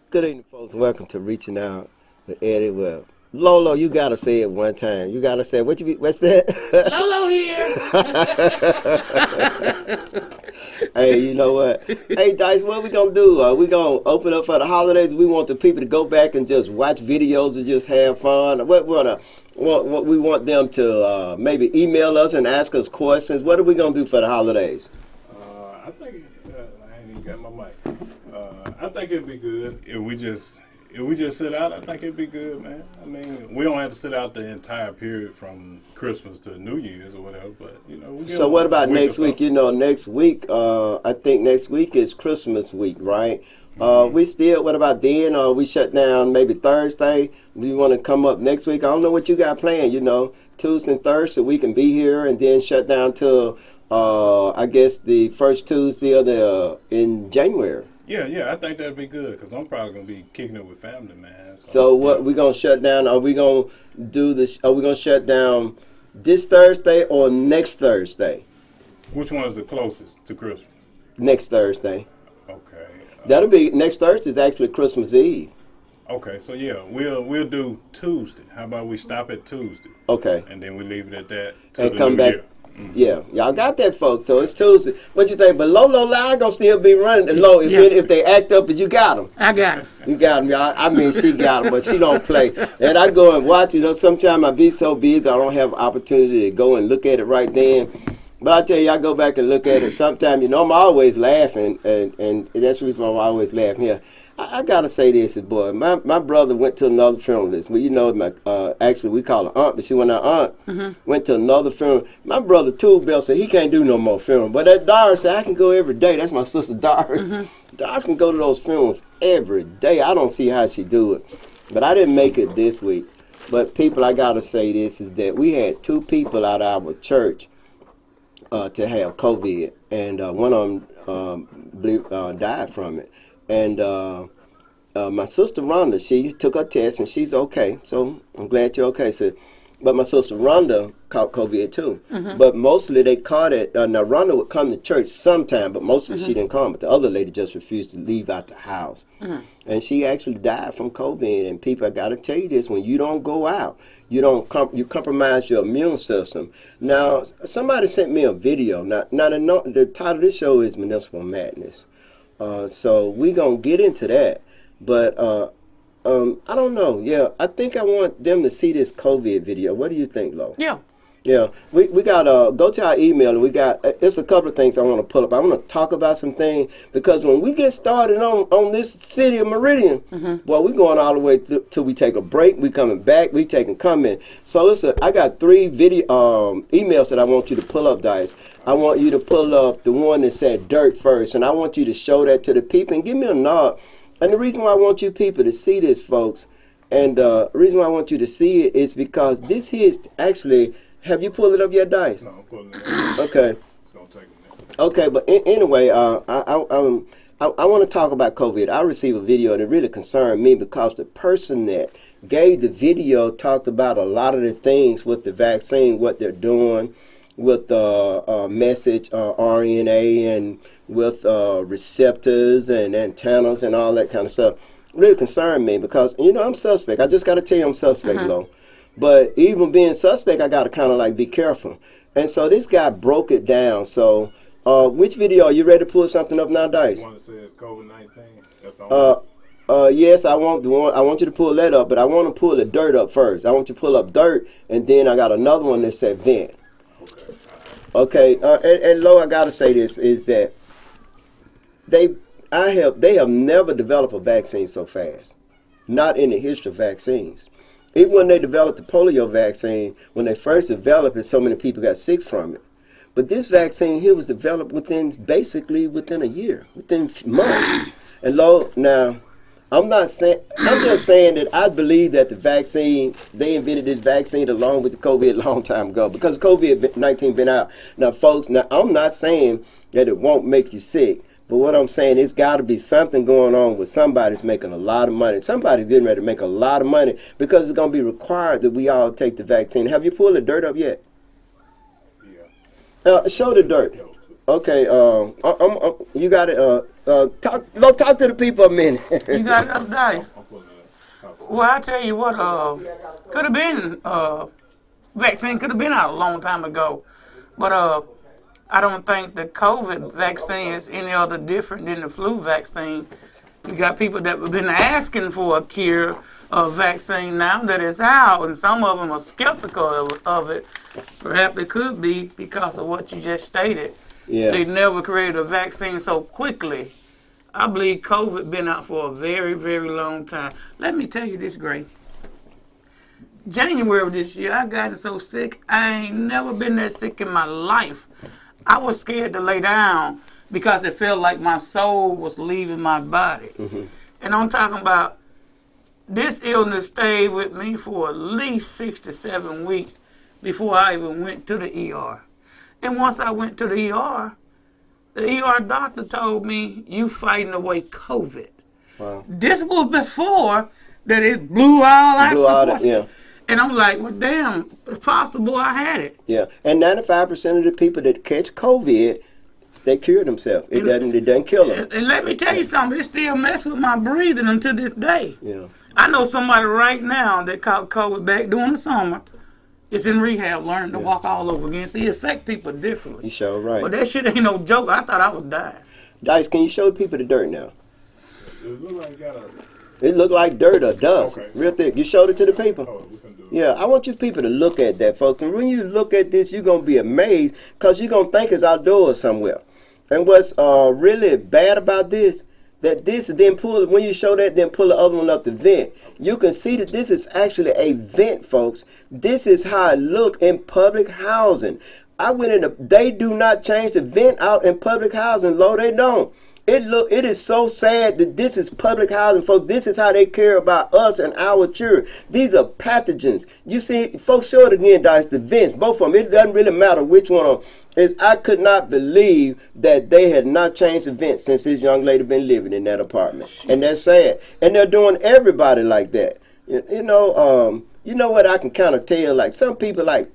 Good evening, folks. Welcome to Reaching Out with Eddie Well. Lolo, you gotta say it one time. You gotta say what's that? Lolo here. Hey, you know what? Hey, Dice, what we gonna do? We gonna open up for the holidays. We want the people to go back and just watch videos and just have fun. What we want them to maybe email us and ask us questions. What are we gonna do for the holidays? I think I ain't even got my mic. I think it'd be good if we just sit out. I think it'd be good, man. I mean, we don't have to sit out the entire period from Christmas to New Year's or whatever. But So what about next week? You know, next week. I think next week is Christmas week, right? We still. What about then? We shut down maybe Thursday. We want to come up next week. I don't know what you got planned. You know, Tuesday and Thursday we can be here and then shut down till I guess the first Tuesday of the in January. Yeah, I think that'd be good because I'm probably gonna be kicking it with family, man. So what we gonna shut down? Are we gonna do this? Are we gonna shut down this Thursday or next Thursday? Which one is the closest to Christmas? Next Thursday. Okay. That'll be next Thursday is actually Christmas Eve. Okay, so yeah, we'll do Tuesday. How about we stop at Tuesday? Okay. And then we leave it at that till And the come new back. year. Yeah, y'all got that, folks. So it's Tuesday. What you think? But Lolo gonna still be running. And Lo, if they act up, but you got them. I got it. You got them, y'all. I mean, she got them, but she don't play. And I go and watch. You know, sometimes I be so busy, I don't have opportunity to go and look at it right then. But I tell you, I go back and look at it. Sometimes, you know, I'm always laughing, and that's the reason why I'm always laughing here. I gotta say this, boy. My brother went to another funeral this week. You know, actually we call her aunt, but she went our aunt. Went to another funeral. My brother Tool Bell said he can't do no more funeral. But that Doris said I can go every day. That's my sister Doris. Doris can go to those funerals every day. I don't see how she do it. But I didn't make it this week. But people, I gotta say this is that we had two people out of our church to have COVID, and one of them died from it. And my sister Rhonda, she took her test and she's okay. So I'm glad you're okay. So, but my sister Rhonda caught COVID too. But mostly they caught it. Now Rhonda would come to church sometime, but mostly she didn't come. But the other lady just refused to leave out the house, and she actually died from COVID. And people, I got to tell you this: when you don't go out, you compromise your immune system. Now somebody sent me a video. Now the title of this show is Municipal Madness. So we gonna get into that, but I don't know. Yeah, I think I want them to see this COVID video. What do you think, Lo? Yeah. Yeah, we got go to our email, and we got it's a couple of things I want to pull up. I want to talk about some things because when we get started on this city of Meridian, well, we're going all the way till we take a break. We coming back. We taking comment. So I got 3 video emails that I want you to pull up, Dice. I want you to pull up the one that said dirt first, and I want you to show that to the people and give me a nod. And the reason why I want you people to see this, folks, and the reason why I want you to see it is because this here is actually. Have you pulled it up yet, Dice? No, I'm pulling it up. Okay. It's gonna take a minute. Okay, but anyway, I want to talk about COVID. I received a video, and it really concerned me because the person that gave the video talked about a lot of the things with the vaccine, what they're doing with the message RNA and with receptors and antennas and all that kind of stuff. Really concerned me because, you know, I'm suspect. I just got to tell you I'm suspect, though. But even being suspect, I got to kind of like be careful. And so this guy broke it down. So which video? Are you ready to pull something up now, Dice? The one that says COVID-19. That's the only yes, I want the one. I want you to pull that up, but I want to pull the dirt up first. I want you to pull up dirt, and then I got another one that said vent. Okay. And Lo, I got to say this is that they have never developed a vaccine so fast. Not in the history of vaccines. Even when they developed the polio vaccine, when they first developed it, so many people got sick from it. But this vaccine here was developed basically within a year, within months. And now, I'm just saying that I believe that the vaccine, they invented this vaccine along with the COVID a long time ago because COVID-19 been out. Now, folks, I'm not saying that it won't make you sick. But what I'm saying, it's got to be something going on with somebody's making a lot of money. Somebody's getting ready to make a lot of money because it's going to be required that we all take the vaccine. Have you pulled the dirt up yet? Yeah. Show the dirt. Okay. You got it. talk to the people a minute. You got enough dice. I'm pulling it up. Well, I tell you what, could have been vaccine could have been out a long time ago, but I don't think the COVID vaccine is any other different than the flu vaccine. You got people that have been asking for a cure vaccine now that it's out, and some of them are skeptical of it. Perhaps it could be because of what you just stated. Yeah. They never created a vaccine so quickly. I believe COVID been out for a very, very long time. Let me tell you this, Gray. January of this year, I got so sick. I ain't never been that sick in my life. I was scared to lay down because it felt like my soul was leaving my body. Mm-hmm. And I'm talking about this illness stayed with me for at least 6 to 7 weeks before I even went to the ER. And once I went to the ER doctor told me, you fighting away COVID. Wow. This was before that it blew all out. Yeah. And I'm like, well, damn, it's possible I had it. Yeah, and 95% of the people that catch COVID, they cure themselves. It doesn't kill them. And let me tell you something, it still mess with my breathing until this day. Yeah. I know somebody right now that caught COVID back during the summer. It's in rehab, learning to walk all over again. See, it affect people differently. You sure right. But that shit ain't no joke. I thought I was dying. Dice, can you show people the dirt now? It look like you got a... It look like dirt or dust. Okay. Real thick. You showed it to the people? Oh, we can do it. Yeah, I want you people to look at that, folks. And when you look at this, you're going to be amazed because you're going to think it's outdoors somewhere. And what's really bad about this, that this then when you show that, then pull the other one up the vent. You can see that this is actually a vent, folks. This is how it look in public housing. I went in they do not change the vent out in public housing, Lord, they don't. It is so sad that this is public housing, folks. This is how they care about us and our children. These are pathogens. You see, folks, show it again, Dice, the vents, both of them. It doesn't really matter which one of them is. I could not believe that they had not changed the vents since this young lady been living in that apartment. And that's sad. And they're doing everybody like that. You know what I can kind of tell? Like some people like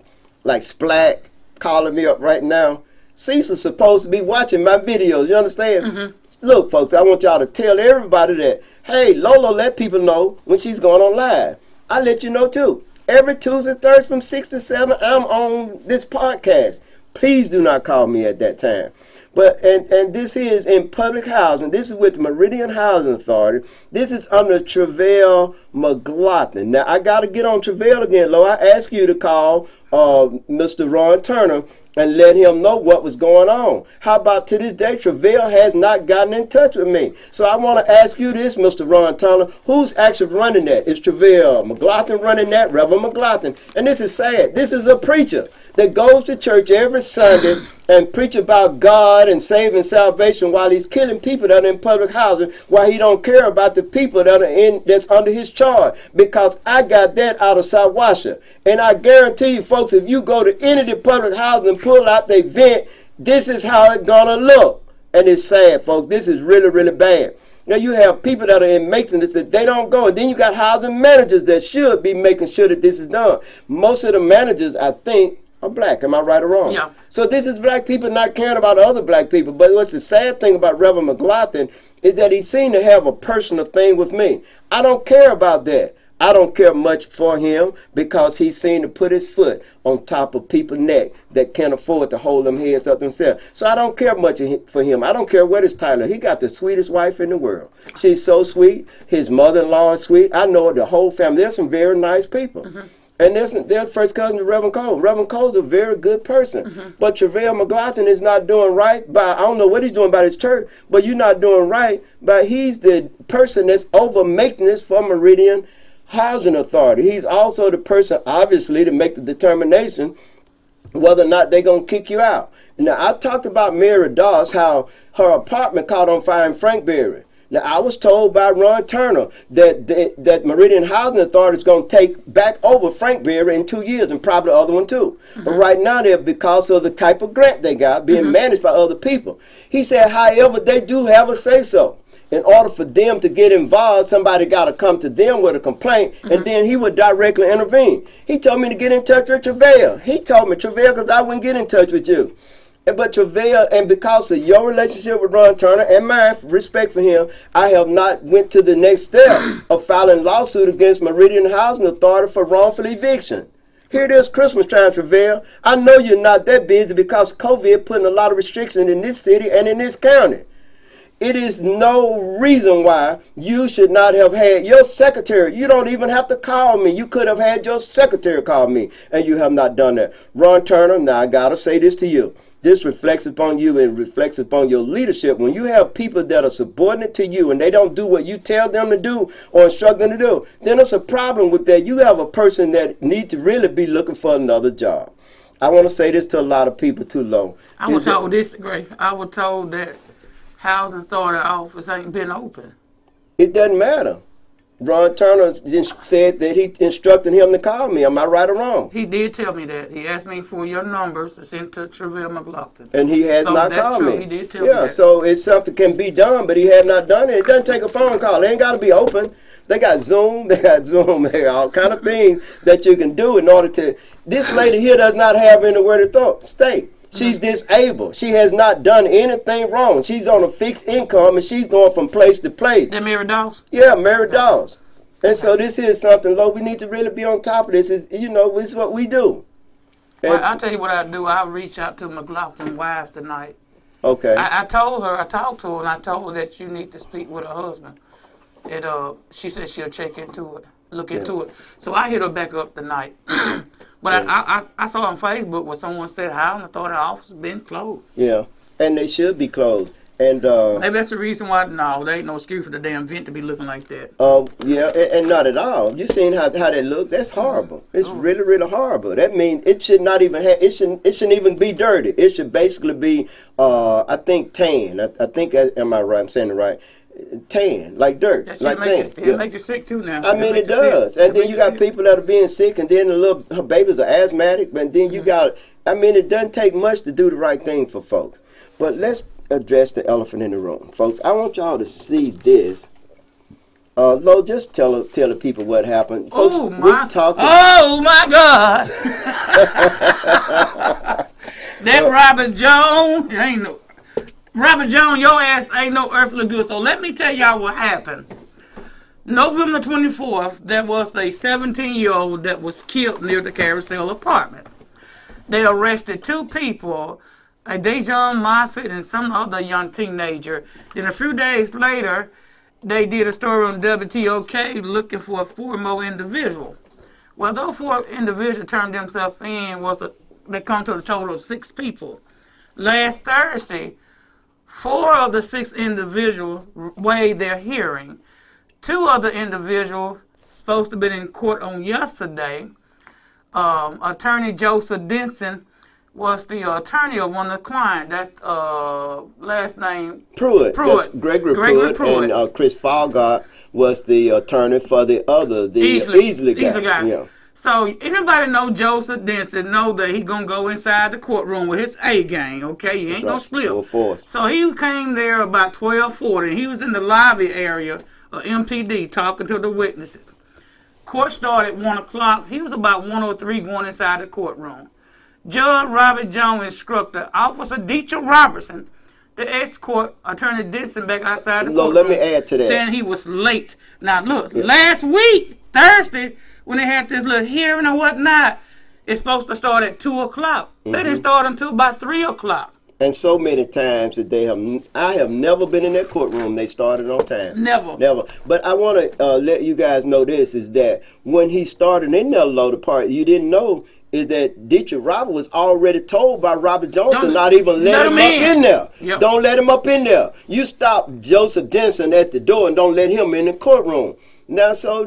Splack calling me up right now. Cecil's supposed to be watching my videos. You understand? Mm-hmm. Look, folks, I want y'all to tell everybody that, hey, Lolo let people know when she's going on live. I let you know, too. Every Tuesday, Thursday from 6 to 7, I'm on this podcast. Please do not call me at that time. But and this is in public housing. This is with the Meridian Housing Authority. This is under Travell McLaughlin. Now, I got to get on Travell again, Lo. I asked you to call Mr. Ron Turner and let him know what was going on. How about to this day, Travell has not gotten in touch with me. So I want to ask you this, Mr. Ron Turner. Who's actually running that? Is Travell McLaughlin running that? Reverend McLaughlin. And this is sad. This is a preacher that goes to church every Sunday and preach about God and saving salvation while he's killing people that are in public housing, while he don't care about the people that are that's under his charge. Because I got that out of South Washington. And I guarantee you, folks, if you go to any of the public housing and pull out their vent, this is how it's gonna look. And it's sad, folks. This is really, really bad. Now you have people that are in maintenance that they don't go. And then you got housing managers that should be making sure that this is done. Most of the managers, I think, are black. Am I right or wrong? Yeah. So this is black people not caring about other black people. But what's the sad thing about Reverend McLaughlin is that he seemed to have a personal thing with me. I don't care about that. I don't care much for him because he seemed to put his foot on top of people's neck that can't afford to hold them heads up themselves. So I don't care much for him. I don't care what his title. He got the sweetest wife in the world. She's so sweet. His mother-in-law is sweet. I know the whole family. There's some very nice people. Mm-hmm. And they're first cousin to Reverend Cole. Reverend Cole's a very good person. Mm-hmm. But Travell McLaughlin is not doing right by, I don't know what he's doing about his church, but you're not doing right by, he's the person that's over maintenance for Meridian Housing Authority. He's also the person, obviously, to make the determination whether or not they're going to kick you out. Now, I talked about Mary Doss, how her apartment caught on fire in Frankberry. Now, I was told by Ron Turner that Meridian Housing Authority is going to take back over Frankberry in 2 years, and probably the other one too. Mm-hmm. But right now, they're because of the type of grant they got being mm-hmm. managed by other people. He said, however, they do have a say-so. In order for them to get involved, somebody got to come to them with a complaint, mm-hmm. and then he would directly intervene. He told me to get in touch with Travell. He told me, Travell, because I wouldn't get in touch with you. But Travail, and because of your relationship with Ron Turner and mine, respect for him, I have not went to the next step of filing lawsuit against Meridian Housing Authority for wrongful eviction. Here it is Christmas time, Travail. I know you're not that busy because COVID putting a lot of restrictions in this city and in this county. It is no reason why you should not have had your secretary. You don't even have to call me. You could have had your secretary call me, and you have not done that. Ron Turner, now I got to say this to you. This reflects upon you and reflects upon your leadership. When you have people that are subordinate to you and they don't do what you tell them to do or instruct them to do, then there's a problem with that. You have a person that needs to really be looking for another job. I want to say this to a lot of people too, Lo. I was told this, Gray. I was told that Housing Authority office ain't been open. It doesn't matter. Ron Turner just said that he instructed him to call me. Am I right or wrong? He did tell me that. He asked me for your numbers to send to Travail McLaughlin. And he has not called me. He did tell me that. So it's something can be done, but he had not done it. It doesn't take a phone call. It ain't got to be open. They got Zoom. They got all kind of things that you can do in order to. This lady here does not have anywhere to stay. She's disabled. She has not done anything wrong. She's on a fixed income, and she's going from place to place. That Mary Dawes? Yeah, Mary Dawes. And so this is something, Lord, we need to really be on top of this. This is what we do. Well, I'll tell you what I do. I'll reach out to McLaughlin's wife tonight. Okay. I told her, I talked to her, and I told her that you need to speak with her husband. And she said she'll check into it, look into it. So I hit her back up tonight. But I saw on Facebook where someone said, Housing Authority office has been closed. Yeah, and they should be closed. And maybe that's the reason why. No, there ain't no excuse for the damn vent to be looking like that. Yeah, and not at all. You seen how they look? That's horrible. It's really, really horrible. That means it should not even have. It shouldn't even be dirty. It should basically be, I think, tan. I think, am I right? I'm saying it right. Tan, like dirt, like sand. It make you sick too now. I mean, it does. And then you got people that are being sick, and then her babies are asthmatic, and then you got. I mean, it doesn't take much to do the right thing for folks. But let's address the elephant in the room, folks. I want y'all to see this. Lo, just tell the people what happened, folks. Oh my God! That Robert Jones ain't no. Robert Jones, your ass ain't no earthly good. So let me tell y'all what happened. November 24th, there was a 17-year-old that was killed near the Carousel apartment. They arrested 2 people, a Dejon Moffitt and some other young teenager. Then a few days later, they did a story on WTOK looking for 4 more individuals. Well, those 4 individuals turned themselves in. They come to a total of 6 people. Last Thursday, 4 of the 6 individuals waived their hearing. 2 other individuals supposed to have been in court on yesterday. Attorney Joseph Denson was the attorney of one of the clients. That's last name Pruitt. That's Gregory Pruitt. And Chris Falgott was the attorney for the other, the Easley guy. Yeah. So anybody know Joseph Denson know that he gonna go inside the courtroom with his A game, okay? He ain't gonna slip. So he came there about 12:40, and he was in the lobby area of MPD talking to the witnesses. Court started at 1 o'clock. He was about 1:03 going inside the courtroom. Judge Robert Jones instructed Officer Deetra Robertson to escort Attorney Denson back outside the courtroom. Let me add to that. Saying he was late. Now look, last week, Thursday, when they had this little hearing or whatnot, it's supposed to start at 2 o'clock. They didn't start until about 3 o'clock. And so many times that I have never been in that courtroom. They started on time. Never. But I want to let you guys know this, is that when he started in that loaded part, you didn't know is that Deetra Robert was already told by Robert Jones to not even let him up in there. Yep. Don't let him up in there. You stop Joseph Denson at the door and don't let him in the courtroom. Now, so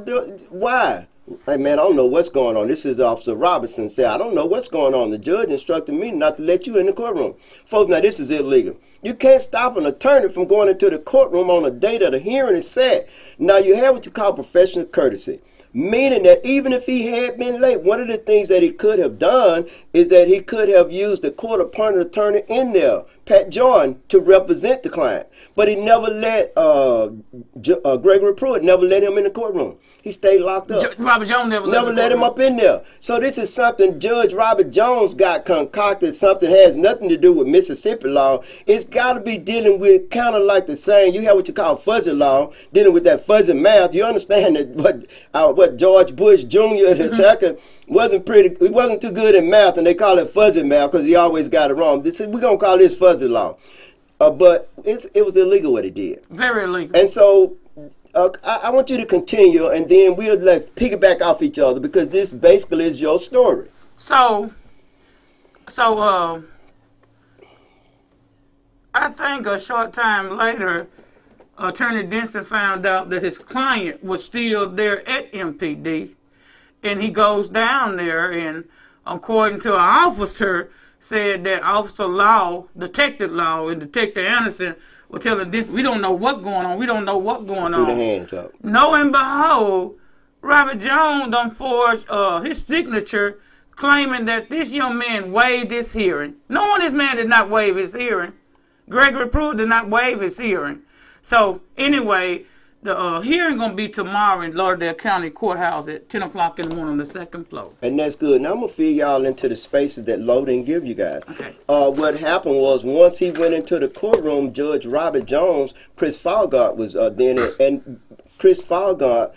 why? Hey, man, I don't know what's going on. This is Officer Robertson said, I don't know what's going on. The judge instructed me not to let you in the courtroom. Folks, now this is illegal. You can't stop an attorney from going into the courtroom on a day that a hearing is set. Now, you have what you call professional courtesy, meaning that even if he had been late, one of the things that he could have done is that he could have used the court-appointed attorney in there, Pat Jordan to represent the client. But he never let Gregory Pruitt never let him in the courtroom. He stayed locked up. Robert Jones never let him up in there. So this is something Judge Robert Jones got concocted. Something has nothing to do with Mississippi law. It's got to be dealing with kind of like the same. You have what you call fuzzy law, dealing with that fuzzy math. You understand that what George Bush Jr. the second wasn't too good in math, and they call it fuzzy math because he always got it wrong. We're gonna call this fuzzy law, but it was illegal what he did. Very illegal. And so I want you to continue, and then we'll piggyback off each other because this basically is your story. So I think a short time later, Attorney Denson found out that his client was still there at MPD, and he goes down there, and according to an officer, said that Officer Law, Detective Law, and Detective Anderson were telling Denson, we don't know what's going on. We don't know what's going on. Threw the hands up. Lo and behold, Robert Jones done forged his signature, claiming that this young man waived his hearing. Knowing this man did not waive his hearing. Gregory Pruitt did not waive his hearing. So anyway, the hearing going to be tomorrow in Lauderdale County Courthouse at 10 o'clock in the morning on the second floor. And that's good. Now I'm going to feed y'all into the spaces that Lo didn't give you guys. Okay. What happened was once he went into the courtroom, Judge Robert Jones, Chris Falgart was then, and Chris Falgart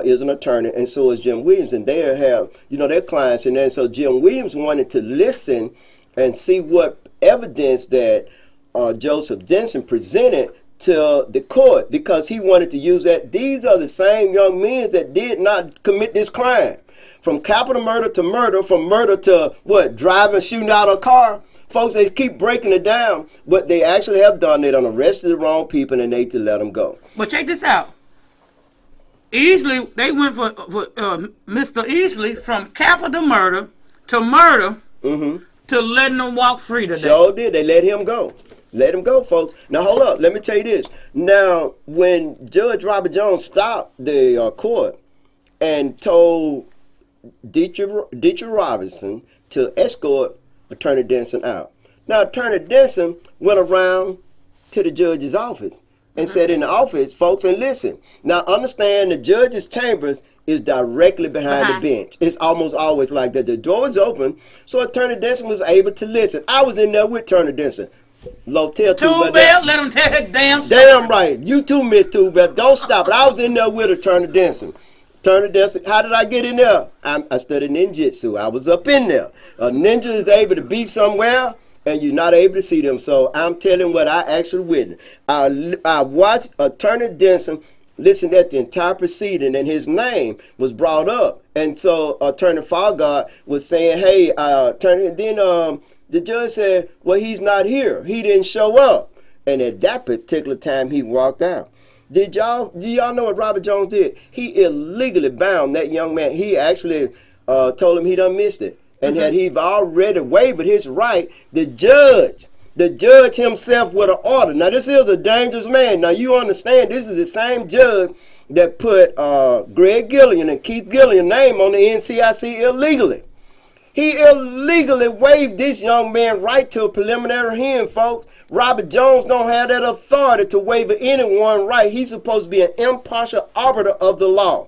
is an attorney, and so is Jim Williams, and they have, their clients. And then so Jim Williams wanted to listen and see what evidence that Joseph Denson presented to the court, because he wanted to use that. These are the same young men that did not commit this crime. From capital murder to murder, from murder to driving, shooting out a car. Folks, they keep breaking it down, but they actually have done it on arrested the wrong people, and they to let them go. But check this out. Easley, they went for Mr. Easley from capital murder to murder to letting him walk free today. Sure did. They let him go. Let him go, folks. Now, hold up. Let me tell you this. Now, when Judge Robert Jones stopped the court and told Dietrich Robinson to escort Attorney Denson out. Now, Attorney Denson went around to the judge's office and said in the office, folks, and listen. Now, understand the judge's chambers is directly behind the bench. It's almost always like that. The door was open, so Attorney Denson was able to listen. I was in there with Attorney Denson. Low tell Two Bell, let him tell that damn. Damn right. You too, Miss Two Bell. Don't stop it. I was in there with Attorney Denson. Attorney Denson, how did I get in there? I studied ninjutsu. I was up in there. A ninja is able to be somewhere, and you're not able to see them. So I'm telling what I actually witnessed. I watched Attorney Denson listen at the entire proceeding, and his name was brought up. And so Attorney Falgart was saying, hey, Attorney, and then the judge said, well, he's not here. He didn't show up. And at that particular time, he walked out. Do y'all know what Robert Jones did? He illegally bound that young man. He actually told him he done missed it. And that he've already waived his right. The judge himself with an order. Now, this is a dangerous man. Now, you understand, this is the same judge that put Greg Gillian and Keith Gillian's name on the NCIC illegally. He illegally waived this young man right to a preliminary hearing, folks. Robert Jones don't have that authority to waive anyone right. He's supposed to be an impartial arbiter of the law.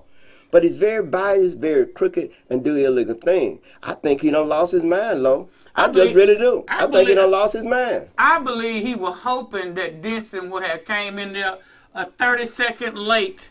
But he's very biased, very crooked, and do illegal things. I think he done lost his mind, Lo. I just really do. I think he done lost his mind. I believe he was hoping that Denson would have came in there a 30-second late.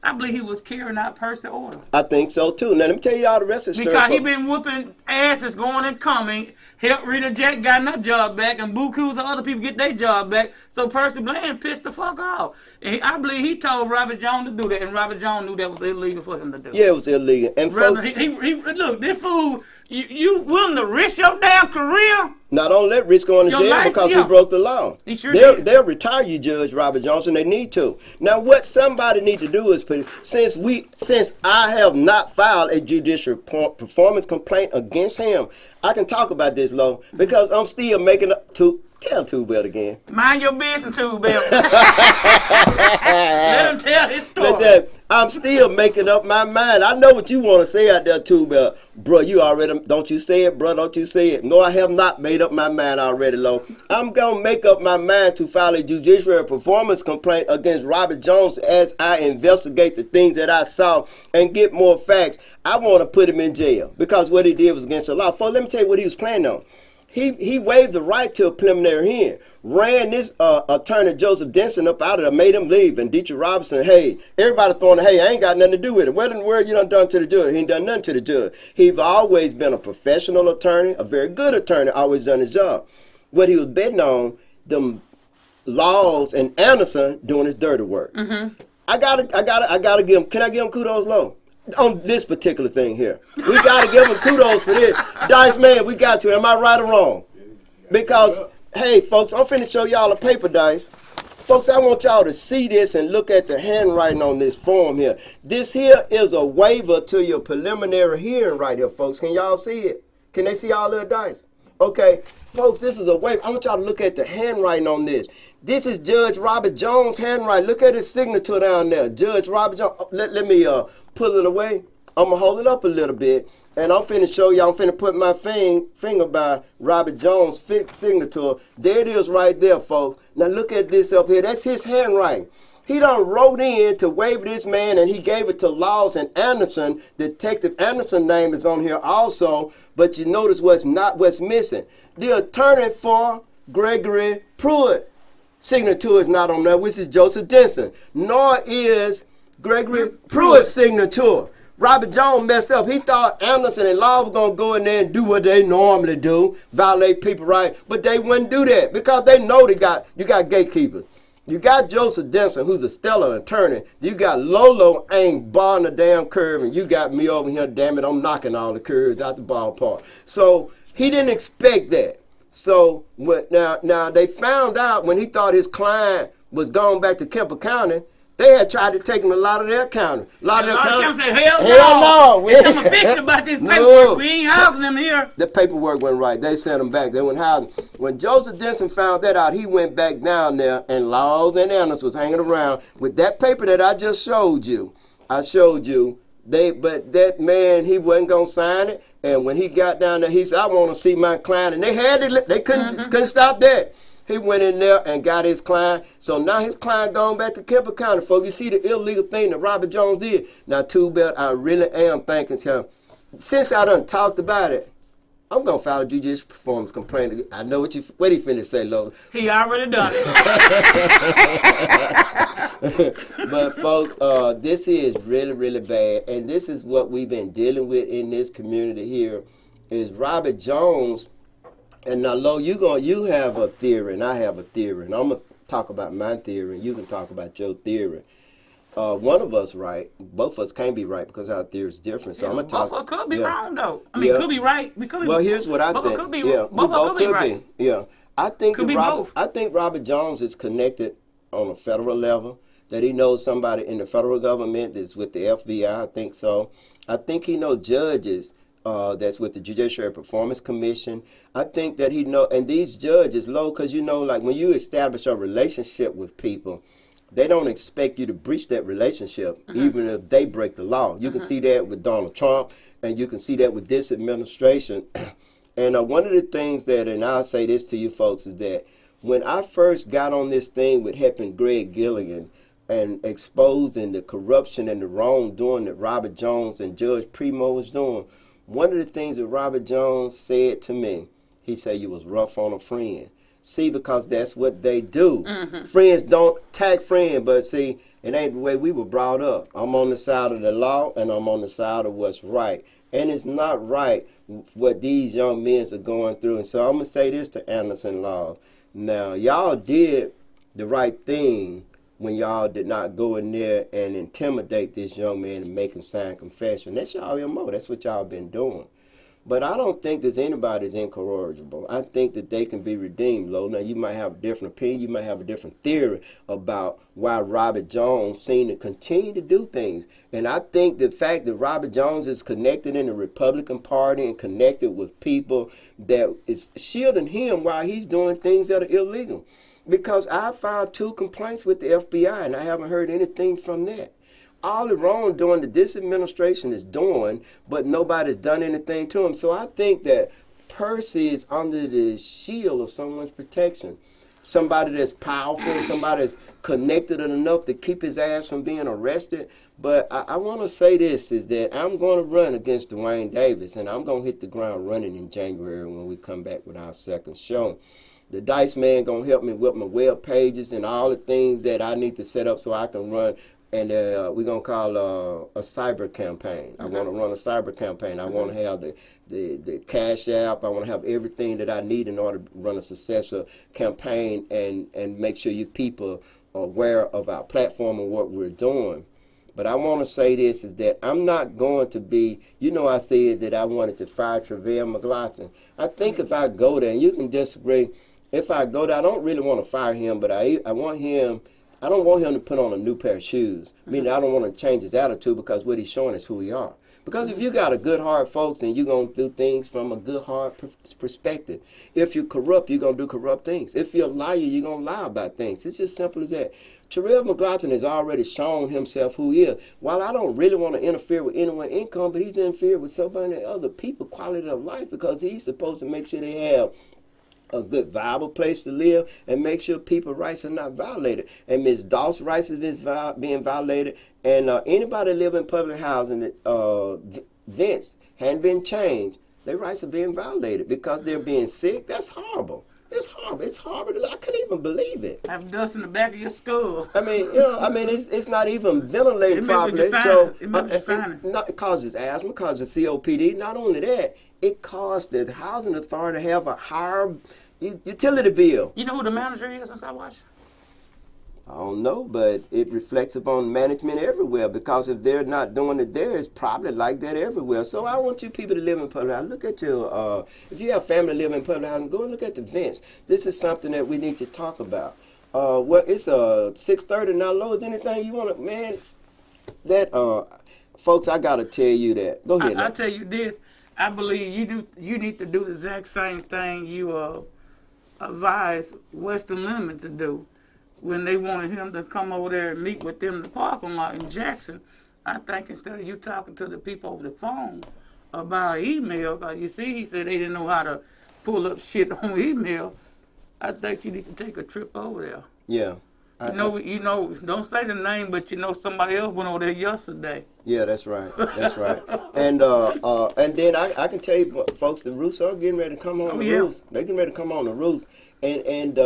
I believe he was carrying out person order. I think so, too. Now, let me tell you all the rest of the story. Because he been whooping asses going and coming. Helped Rita Jack got her job back, and Buku's and other people get their job back. So Percy Bland pissed the fuck off. And I believe he told Robert Jones to do that, and Robert Jones knew that was illegal for him to do. Yeah, it was illegal. And folks, look, this fool, you willing to risk your damn career? Not only that, risk going to jail because he broke the law. He sure did. They'll retire you, Judge Robert Johnson. They need to. Now, what somebody need to do is, since I have not filed a judicial performance complaint against him, I can talk about this, Lo, because I'm still making up to Tell Two Belt again. Mind your business, Two Belt. Let him tell his story. I'm still making up my mind. I know what you want to say out there, Two Belt. Bro, you already, don't you say it, bro, don't you say it. No, I have not made up my mind already, Lo. I'm going to make up my mind to file a judicial performance complaint against Robert Jones as I investigate the things that I saw and get more facts. I want to put him in jail because what he did was against the law. Folks, let me tell you what he was planning on. He waived the right to a preliminary hearing, ran this attorney Joseph Denson up out of there, made him leave, and Dietrich Robinson, hey, everybody throwing, hey, I ain't got nothing to do with it. What in the world you done to the judge? He ain't done nothing to the judge. He's always been a professional attorney, a very good attorney, always done his job. What he was betting on, them Laws and Anderson doing his dirty work. Mm-hmm. I gotta give him, can I give him kudos, Lo? On this particular thing here. We got to give him kudos for this. Dice, man, we got to. Am I right or wrong? Because, hey, folks, I'm finna show y'all a paper, Dice. Folks, I want y'all to see this and look at the handwriting on this form here. This here is a waiver to your preliminary hearing right here, folks. Can y'all see it? Can they see all the Dice? Okay, folks, this is a waiver. I want y'all to look at the handwriting on this. This is Judge Robert Jones' handwriting. Look at his signature down there. Judge Robert Jones. Let me pull it away. I'm going to hold it up a little bit. And I'm finna show y'all. I'm finna put my finger by Robert Jones' signature. There it is right there, folks. Now look at this up here. That's his handwriting. He done wrote in to waive this man, and he gave it to Laws and Anderson. Detective Anderson's name is on here also. But you notice what's missing. The attorney for Gregory Pruitt signature is not on there, which is Joseph Denson. Nor is Gregory Pruitt's signature. Robert Jones messed up. He thought Anderson and Law were going to go in there and do what they normally do, violate people's rights. But they wouldn't do that because they know you got gatekeepers. You got Joseph Denson, who's a stellar attorney. You got Lolo ain't barring the damn curve, and you got me over here, damn it, I'm knocking all the curves out the ballpark. So he didn't expect that. So now they found out when he thought his client was going back to Kemper County, they had tried to take him to a lot of their county. A lot of their county said, hell no. There's something official about this paperwork. No. We ain't housing them here. The paperwork went right. They sent him back. They went housing. When Joseph Denson found that out, he went back down there, and Laws and Anderson was hanging around with that paper that I just showed you. But that man, he wasn't gonna sign it. And when he got down there, he said, I want to see my client. And they had it. They couldn't stop that. He went in there and got his client. So now his client gone back to Kemper County, folks. You see the illegal thing that Robert Jones did. Now, Two Belt, I really am thinking him. Since I done talked about it, I'm going to file a judicial performance complaint. I know what he finna say, Lola. He already done it. But, folks, this here is really, really bad. And this is what we've been dealing with in this community here is Robert Jones. And now, Lo, you have a theory, and I have a theory. And I'm going to talk about my theory, and you can talk about your theory. One of us right. Both of us can't be right because our theory is different. So I'm going to talk. Both of us could be wrong, though. I mean, could be right. We could be. Well, here's what I think. Both could be right. Yeah. I think both. I think Robert Jones is connected on a federal level, that he knows somebody in the federal government that's with the FBI. I think so. I think he knows judges that's with the Judicial Performance Commission. I think that he know, and these judges, Lo, because like when you establish a relationship with people, they don't expect you to breach that relationship, even if they break the law. You can see that with Donald Trump, and you can see that with this administration. And one of the things that, and I'll say this to you folks, is that when I first got on this thing with helping Greg Gilligan and exposing the corruption and the wrongdoing that Robert Jones and Judge Primo was doing, one of the things that Robert Jones said to me, he said, you was rough on a friend. See, because that's what they do. Friends don't attack friends, but see, it ain't the way we were brought up. I'm on the side of the law, and I'm on the side of what's right. And it's not right what these young men are going through. And so I'm going to say this to Anderson Law. Now, y'all did the right thing when y'all did not go in there and intimidate this young man and make him sign confession. That's y'all MO. That's what y'all been doing. But I don't think there's anybody's incorrigible. I think that they can be redeemed, Lo. Now, you might have a different opinion. You might have a different theory about why Robert Jones seemed to continue to do things. And I think the fact that Robert Jones is connected in the Republican Party and connected with people that is shielding him while he's doing things that are illegal. Because I filed 2 complaints with the FBI, and I haven't heard anything from that. All the wrongdoing that this administration is doing, but nobody's done anything to him. So I think that Percy is under the shield of someone's protection. Somebody that's powerful, somebody that's connected enough to keep his ass from being arrested. But I want to say this, is that I'm going to run against Dwayne Davis, and I'm going to hit the ground running in January when we come back with our second show. The Dice Man going to help me with my web pages and all the things that I need to set up so I can run. And we're going to call a cyber campaign. I want to run a cyber campaign. I want to have the Cash App. I want to have everything that I need in order to run a successful campaign and make sure you people are aware of our platform and what we're doing. But I want to say this, is that I'm not going to be, I said that I wanted to fire Travell McLaughlin. I think if I go there, and you can disagree, if I go there, I don't really want to fire him, but I want him. I don't want him to put on a new pair of shoes. Meaning I don't want to change his attitude, because what he's showing is who we are. Because if you got a good heart, folks, then you're going to do things from a good heart perspective. If you're corrupt, you're going to do corrupt things. If you're a liar, you're going to lie about things. It's just simple as that. Travell McLaughlin has already shown himself who he is. While I don't really want to interfere with anyone's income, but he's interfered with so many other people, quality of life, because he's supposed to make sure they have a good, viable place to live and make sure people's rights are not violated. And Ms. Dawes' rights is being violated. And anybody live in public housing that vents hadn't been changed, their rights are being violated because they're being sick. That's horrible. It's horrible. It's horrible. I couldn't even believe it. Have dust in the back of your skull. I mean, it's not even ventilated properly. It causes asthma, causes COPD. Not only that, it caused the housing authority to have a higher utility bill. You know who the manager is in South Washington? I don't know, but it reflects upon management everywhere, because if they're not doing it there, it's probably like that everywhere. So I want you people to live in public housing. Look at your, if you have family living in public housing, go and look at the vents. This is something that we need to talk about. Well, it's 6:30 now, Lo. Is anything you want to, man, that, folks, I got to tell you that. Go ahead. I'll tell you this. I believe you need to do the exact same thing you advised Western Limit to do when they wanted him to come over there and meet with them in the parking lot in Jackson. I think instead of you talking to the people over the phone about email, because you see, he said they didn't know how to pull up shit on email, I think you need to take a trip over there. Yeah. You know, don't say the name, but you know somebody else went over there yesterday. Yeah, that's right. That's right. And then I can tell you, folks, the Roos are getting ready to come on the Roos. They're getting ready to come on the Roos. And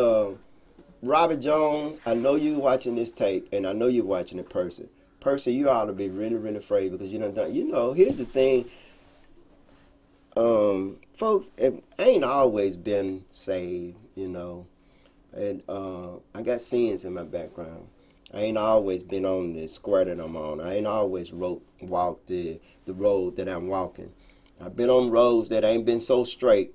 Robert Jones, I know you're watching this tape, and I know you're watching it, Percy. Percy, you ought to be really, really afraid, because here's the thing. Folks, I ain't always been saved, and I got sins in my background. I ain't always been on the square that I'm on. I ain't always walked the road that I'm walking. I've been on roads that ain't been so straight.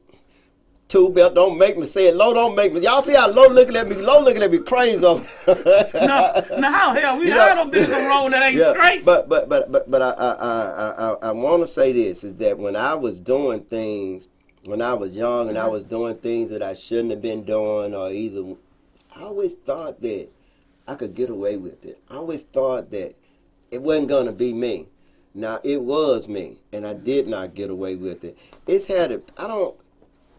Two belt, don't make me say it. Lo, don't make me. Y'all see how Lo looking at me? Lo looking at me crazy. No, how hell we all done been some road that ain't straight. But I want to say this, is that when I was doing things, when I was young and I was doing things that I shouldn't have been doing, I always thought that I could get away with it. I always thought that it wasn't gonna be me. Now it was me, and I did not get away with it.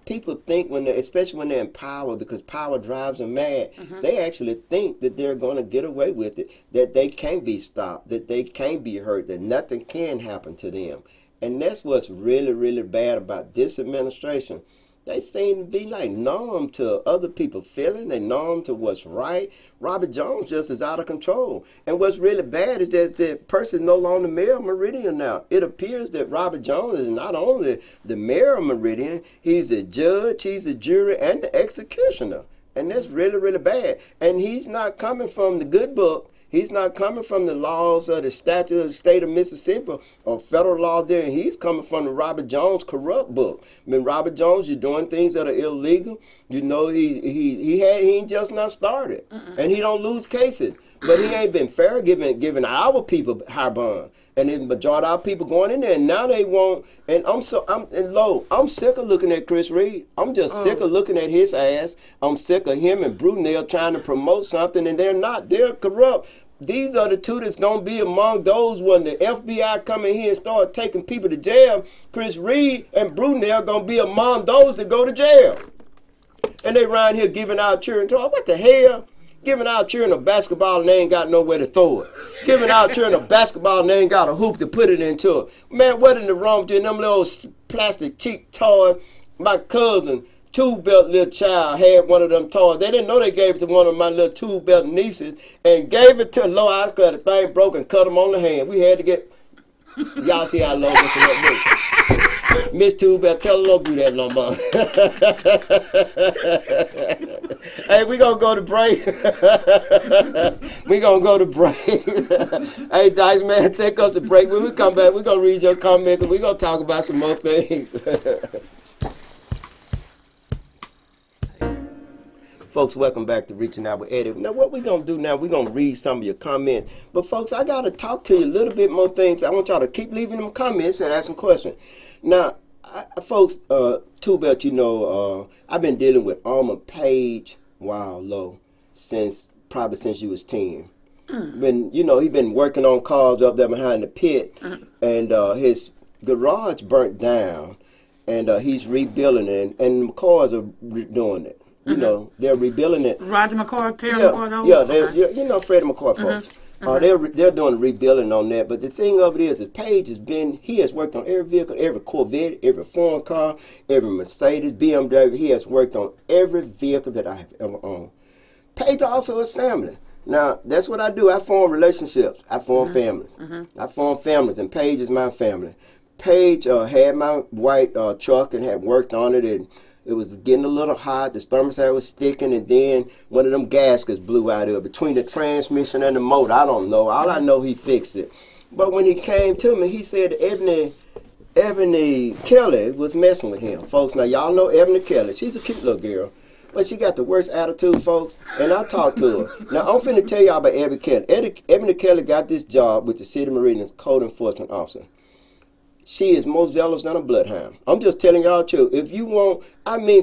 People think especially when they're in power, because power drives them mad, they actually think that they're going to get away with it, that they can't be stopped, that they can't be hurt, that nothing can happen to them. And that's what's really, really bad about this administration. They seem to be like numb to other people's feelings. They numb to what's right. Robert Jones just is out of control. And what's really bad is that the person is no longer mayor of Meridian now. It appears that Robert Jones is not only the mayor of Meridian, he's a judge, he's a jury, and the executioner. And that's really, really bad. And he's not coming from the good book. He's not coming from the laws of the statute of the state of Mississippi or federal law there. He's coming from the Robert Jones corrupt book. I mean, Robert Jones, you're doing things that are illegal. You know, he ain't just not started. And he don't lose cases. But he ain't been fair giving our people high bond. And the majority of our people going in there, and now they won't. And I'm sick of looking at Chris Reed. I'm just sick of looking at his ass. I'm sick of him and Brunel trying to promote something, and they're not. They're corrupt. These are the two that's going to be among those when the FBI come in here and start taking people to jail. Chris Reed and Brunel going to be among those that go to jail. And they around here giving our children toys. What the hell? Giving our children a basketball and they ain't got nowhere to throw it. Giving our children a basketball and they ain't got a hoop to put it into it. Man, what in the wrong with them little plastic cheap toys? My cousin, two-belt little child, had one of them toys. They didn't know they gave it to one of my little two-belt nieces and gave it to Lord. I cut the thing broke and cut him on the hand. We had to get... Y'all see how long this is. Miss Two-Belt, tell her don't do that no more. Hey, we gonna go to break. We gonna go to break. Hey, Dice, man, take us to break. When we come back, we're gonna read your comments and we're gonna talk about some more things. Folks, welcome back to Reaching Out with Eddie. Now, what we're going to do now, we're going to read some of your comments. But, folks, I got to talk to you a little bit more things. I want y'all to keep leaving them comments and asking questions. Now, folks, Two-Belt, you know, I've been dealing with Armand Page, Low, probably since you was 10. When, you know, he been working on cars up there behind the pit, and his garage burnt down, and he's rebuilding it, and the cars are doing it. You know, they're rebuilding it. Roger McCoy, Terry McCoy, you know, Freddie McCoy folks. They're doing rebuilding on that. But the thing of it is Page he has worked on every vehicle, every Corvette, every foreign car, every Mercedes, BMW. He has worked on every vehicle that I have ever owned. Page also is family. Now, that's what I do. I form relationships. I form families. I form families, and Page is my family. Page had my white truck and had worked on it, and it was getting a little hot. The thermostat was sticking, and then one of them gaskets blew out of it between the transmission and the motor. I don't know. All I know, he fixed it. But when he came to me, he said Ebony Kelly was messing with him. Folks, now y'all know Ebony Kelly. She's a cute little girl, but she got the worst attitude, folks. And I talked to her. Now, I'm finna tell y'all about Ebony Kelly. Ebony Kelly got this job with the City of Meridian's code enforcement officer. She is more zealous than a bloodhound. I'm just telling y'all too. If you want,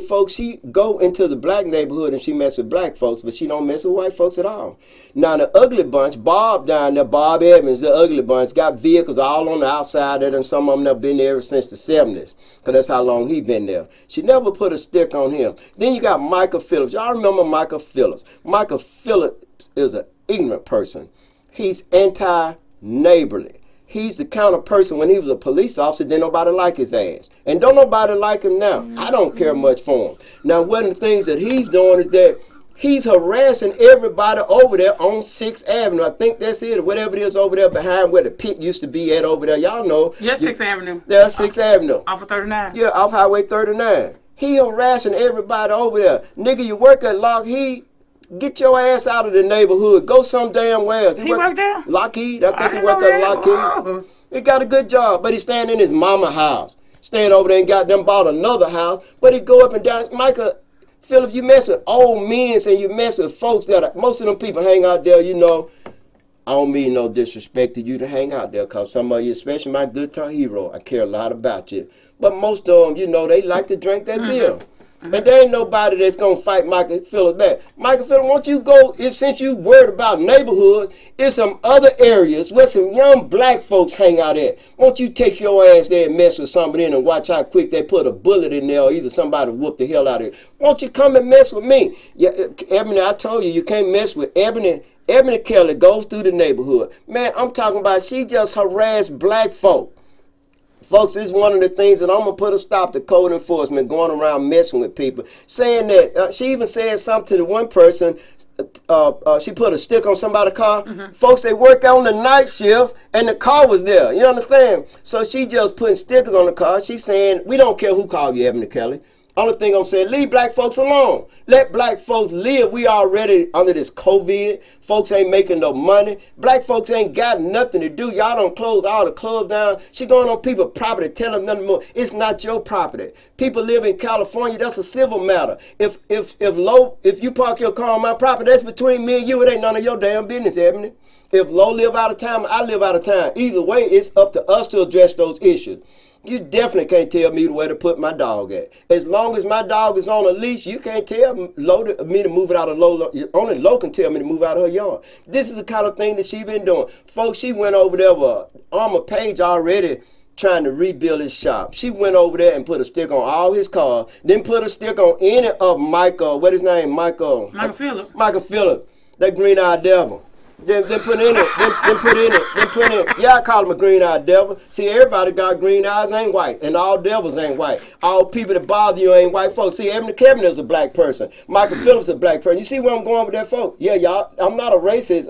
folks, she go into the black neighborhood and she mess with black folks, but she don't mess with white folks at all. Now the ugly bunch, Bob down there, Bob Evans, the ugly bunch, got vehicles all on the outside of them. Some of them have been there ever since the 70s, because that's how long he been there. She never put a stick on him. Then you got Michael Phillips. Y'all remember Michael Phillips. Michael Phillips is an ignorant person. He's anti-neighborly. He's the kind of person, when he was a police officer, didn't nobody like his ass. And don't nobody like him now. I don't care much for him. Now, one of the things that he's doing is that he's harassing everybody over there on 6th Avenue. I think that's it, or whatever it is over there behind where the pit used to be at over there. Y'all know. Yeah, 6th Avenue. Yeah, 6th Avenue. Off of 39. Yeah, off Highway 39. He harassing everybody over there. Nigga, you work at Lockheed. Get your ass out of the neighborhood. Go some damn where else. He worked there? Lockheed. I think he worked at Lockheed. He got a good job, but he's staying in his mama house. Staying over there and got them bought another house. But he go up and down. Michael Phillips, you mess with old men and you mess with folks that most of them people hang out there, you know. I don't mean no disrespect to you to hang out there, because some of you, especially my guitar hero, I care a lot about you. But most of them, you know, they like to drink that beer. And there ain't nobody that's going to fight Michael Phillips back. Michael Phillips, won't you go, since you worried about neighborhoods, in some other areas where some young black folks hang out at, won't you take your ass there and mess with somebody in and watch how quick they put a bullet in there, or either somebody whoop the hell out of it. Won't you come and mess with me? Yeah, Ebony, I told you can't mess with Ebony. Ebony Kelly goes through the neighborhood. Man, I'm talking about she just harassed black folk. Folks, this is one of the things that I'm going to put a stop to code enforcement going around messing with people. Saying that, she even said something to the one person, she put a stick on somebody's car. Folks, they work on the night shift and the car was there. You understand? So she just putting stickers on the car. She's saying, we don't care who called you, Ebony Kelly. Only thing I'm saying, leave black folks alone. Let black folks live. We already under this COVID. Folks ain't making no money. Black folks ain't got nothing to do. Y'all don't close all the clubs down. She going on people's property, tell them nothing more. It's not your property. People live in California. That's a civil matter. If you park your car on my property, that's between me and you. It ain't none of your damn business, Ebony. If Lo live out of town, I live out of town. Either way, it's up to us to address those issues. You definitely can't tell me where to put my dog at. As long as my dog is on a leash, you can't tell me to move it out of Lo. Only Lo can tell me to move out of her yard. This is the kind of thing that she been doing. Folks, she went over there with Armor Page already trying to rebuild his shop. She went over there and put a stick on all his cars, then put a stick on any of Michael, what his name, Michael Phillip, that green-eyed devil. Then put in it. Yeah, I call him a green-eyed devil. See, everybody got green eyes ain't white, and all devils ain't white. All people that bother you ain't white folks. See, Ebony Kevin is a black person. Michael Phillips is a black person. You see where I'm going with that, folks? Yeah, y'all, I'm not a racist,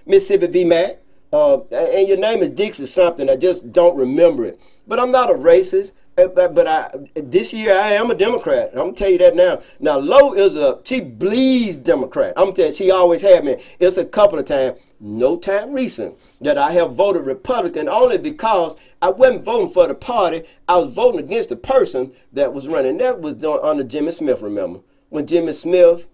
Mississippi B. Mac. And your name is Dix or something. I just don't remember it. But I'm not a racist. But this year I am a Democrat. I'm gonna tell you that now. Now Lo she bleeds Democrat. I'm telling you, she always had me. It's a couple of times, no time recent, that I have voted Republican only because I wasn't voting for the party. I was voting against the person that was running. That was done under Jimmy Smith. Remember when Jimmy Smith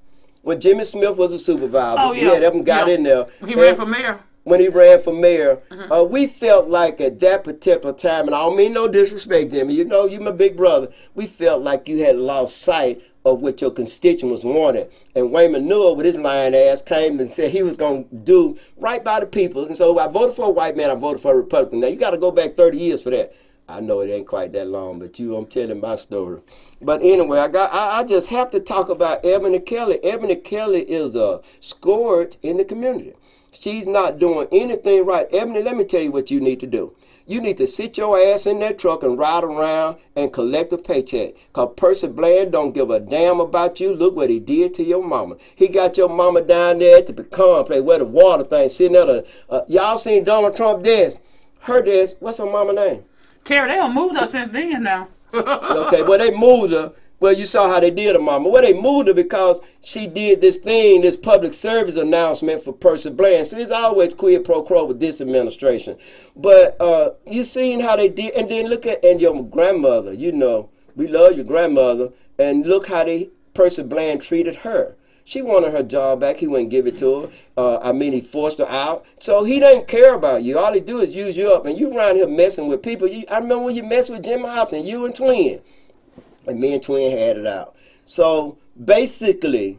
was a supervisor? Oh yeah, that one got in there. He ran for mayor. When he ran for mayor, we felt like at that particular time, and I don't mean no disrespect, Jimmy, you know, you my big brother, we felt like you had lost sight of what your constituents wanted. And Wayman Newell, with his lying ass, came and said he was going to do right by the people. And so I voted for a white man, I voted for a Republican. Now, you got to go back 30 years for that. I know it ain't quite that long, but I'm telling my story. But anyway, I just have to talk about Ebony Kelly. Ebony Kelly is a scourge in the community. She's not doing anything right. Ebony, let me tell you what you need to do. You need to sit your ass in that truck and ride around and collect a paycheck. Because Percy Bland don't give a damn about you. Look what he did to your mama. He got your mama down there at the pecan place where the water thing sitting at y'all seen Donald Trump desk? Her desk, what's her mama name? Carrie, they done moved her since then now. Okay, well, they moved her. Well, you saw how they did her mama. Well, they moved her because she did this thing, this public service announcement for Percy Bland. So there's always quid pro quo with this administration. But you seen how they did, and then look at your grandmother. You know, we love your grandmother, and look how Percy Bland treated her. She wanted her job back. He wouldn't give it to her. He forced her out. So he doesn't care about you. All he do is use you up. And you around here messing with people. I remember when you messed with Jim Hobson, you and Twin. And me and Twin had it out. So basically,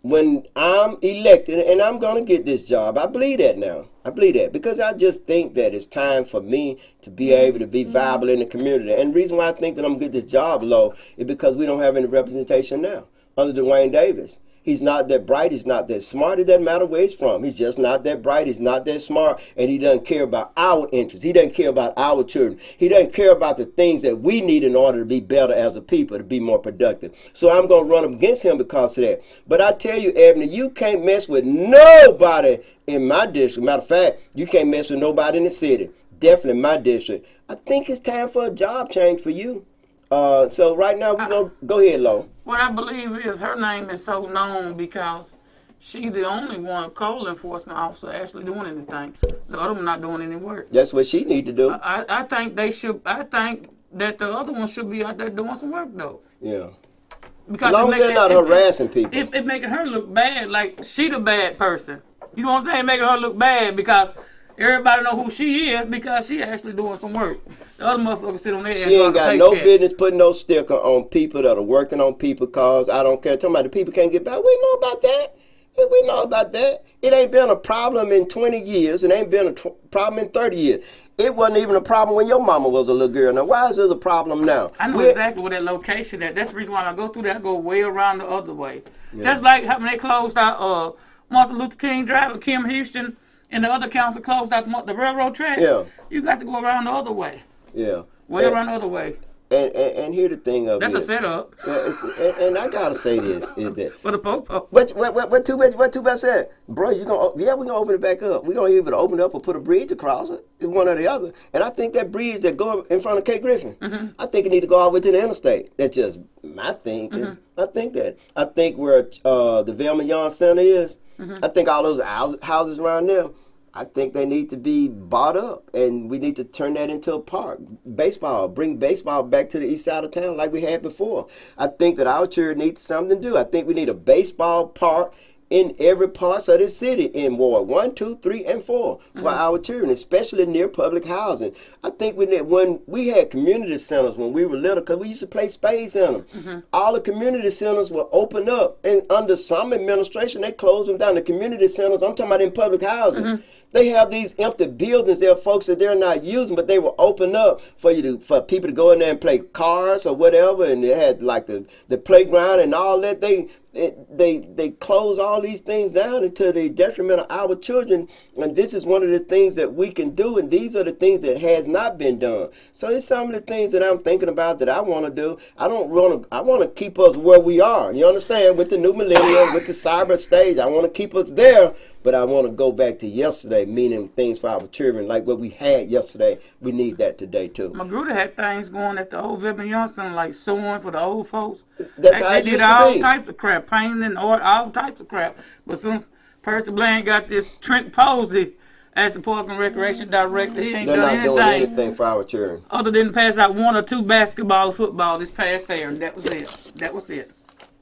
when I'm elected, and I'm going to get this job, I believe that now. I believe that because I just think that it's time for me to be able to be viable in the community. And the reason why I think that I'm going to get this job, Lo, is because we don't have any representation now under Dwayne Davis. He's not that bright. He's not that smart. It doesn't matter where he's from. He's just not that bright. He's not that smart. And he doesn't care about our interests. He doesn't care about our children. He doesn't care about the things that we need in order to be better as a people, to be more productive. So I'm going to run up against him because of that. But I tell you, Ebony, you can't mess with nobody in my district. Matter of fact, you can't mess with nobody in the city. Definitely my district. I think it's time for a job change for you. So right now, we're going to go ahead, Lo. What I believe is her name is so known because she's the only one code enforcement officer actually doing anything. The other one not doing any work. That's what she need to do. I think they should. I think that the other one should be out there doing some work though. Yeah. Because as long as they're not harassing people. It making her look bad, like she the bad person. You know what I'm saying? Making her look bad because everybody know who she is because she actually doing some work. The other motherfuckers sit on there. She ain't got no business putting no sticker on people that are working on people cars. I don't care. Talking about the people can't get by. We know about that. We know about that. It ain't been a problem in 20 years. It ain't been a problem in 30 years. It wasn't even a problem when your mama was a little girl. Now, why is this a problem now? I know exactly where that location at. That's the reason why I go through that. I go way around the other way. Yeah. Just like when they closed out Martin Luther King Drive, Kim Houston, and the other council closed out the railroad track. Yeah. You got to go around the other way. Yeah. Way around the other way. And here the thing of that's a setup. And I gotta say this is that for the popo. What too bad said, bro? We're gonna open it back up. We're gonna either open it up or put a bridge across it. It's one or the other. And I think that bridge that go in front of K Griffin, I think it need to go all the way to the interstate. That's just my thinking. I think where the Velma Young Center is, I think all those houses around there, I think they need to be bought up, and we need to turn that into a park. Bring baseball back to the east side of town like we had before. I think that our church needs something to do. I think we need a baseball park in every part of the city, in Ward 1, 2, 3, and 4 for our children, especially near public housing. I think when we had community centers when we were little, because we used to play spades in them. All the community centers were opened up, and under some administration, they closed them down. The community centers, I'm talking about in public housing. They have these empty buildings. There are folks that they're not using, but they were opened up for people to go in there and play cards or whatever. And they had like the playground and all that. They close all these things down into the detriment of our children. And this is one of the things that we can do. And these are the things that has not been done. So it's some of the things that I'm thinking about that I want to do. I want to keep us where we are. You understand? With the new millennium, with the cyber stage, I want to keep us there. But I want to go back to yesterday, meaning things for our children, like what we had yesterday. We need that today, too. Magruder had things going at the old Vilma Youngstown, like sewing for the old folks. That's how it used to be. They did all types of crap, painting and all types of crap. But since Percy Bland got this Trent Posey as the Park and Recreation Director, he ain't done anything. They're not doing anything for our children. Other than pass out 1 or 2 basketball or football this past year, and that was it.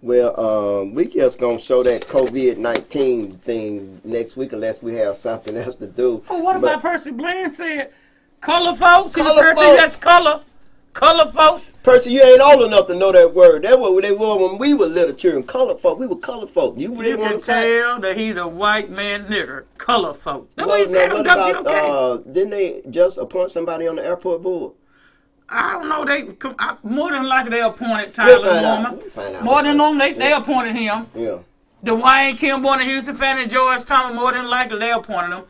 Well, we just going to show that COVID-19 thing next week unless we have something else to do. Oh, what about Percy Bland said? Color folks? That's color. Color folks. Percy, you ain't old enough to know that word. That's what they were when we were little children. Color folk. We were color folk. You can tell that he's a white man nigger. Color folks. That's what he said. What about, didn't they just appoint somebody on the airport board? I don't know. More than likely they appointed Tyler Norman. More than likely they appointed him. Yeah. Dwayne Kimball and Houston Fanning, George Thomas. More than likely they appointed him.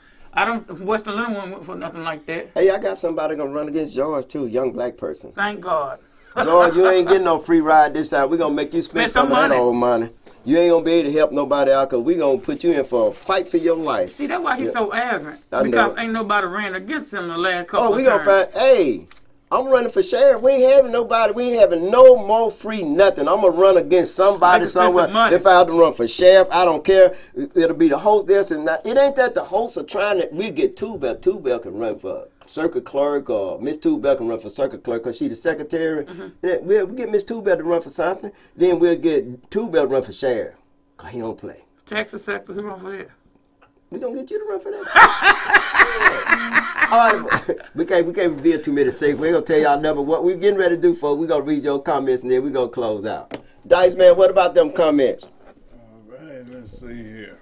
Western Little one went for nothing like that. Hey, I got somebody gonna run against George too, young black person. Thank God. George, you ain't getting no free ride this time. We're gonna make you spend some of that old money. You ain't gonna be able to help nobody out because we gonna put you in for a fight for your life. See, that's why he's so arrogant. Because ain't nobody ran against him the last couple of times. We gonna find. Hey, I'm running for sheriff. We ain't having nobody. We ain't having no more free nothing. I'm going to run against somebody somewhere. If I have to run for sheriff, I don't care. It'll be the host this and that. It ain't that the hosts are trying to. We get Two-Bell. Two-Bell can run for circuit clerk, or Miss Two-Bell can run for circuit clerk because she's the secretary. We'll get Miss Two-Bell to run for something. Then we'll get Two-Bell to run for sheriff because he don't play. Texas sector, who run for that? We gonna get you to run for that. All right, we can't reveal too many secrets. We're gonna tell y'all number what we're getting ready to do, folks. We're gonna read your comments and then we're gonna close out. Dice man, what about them comments? All right, let's see here.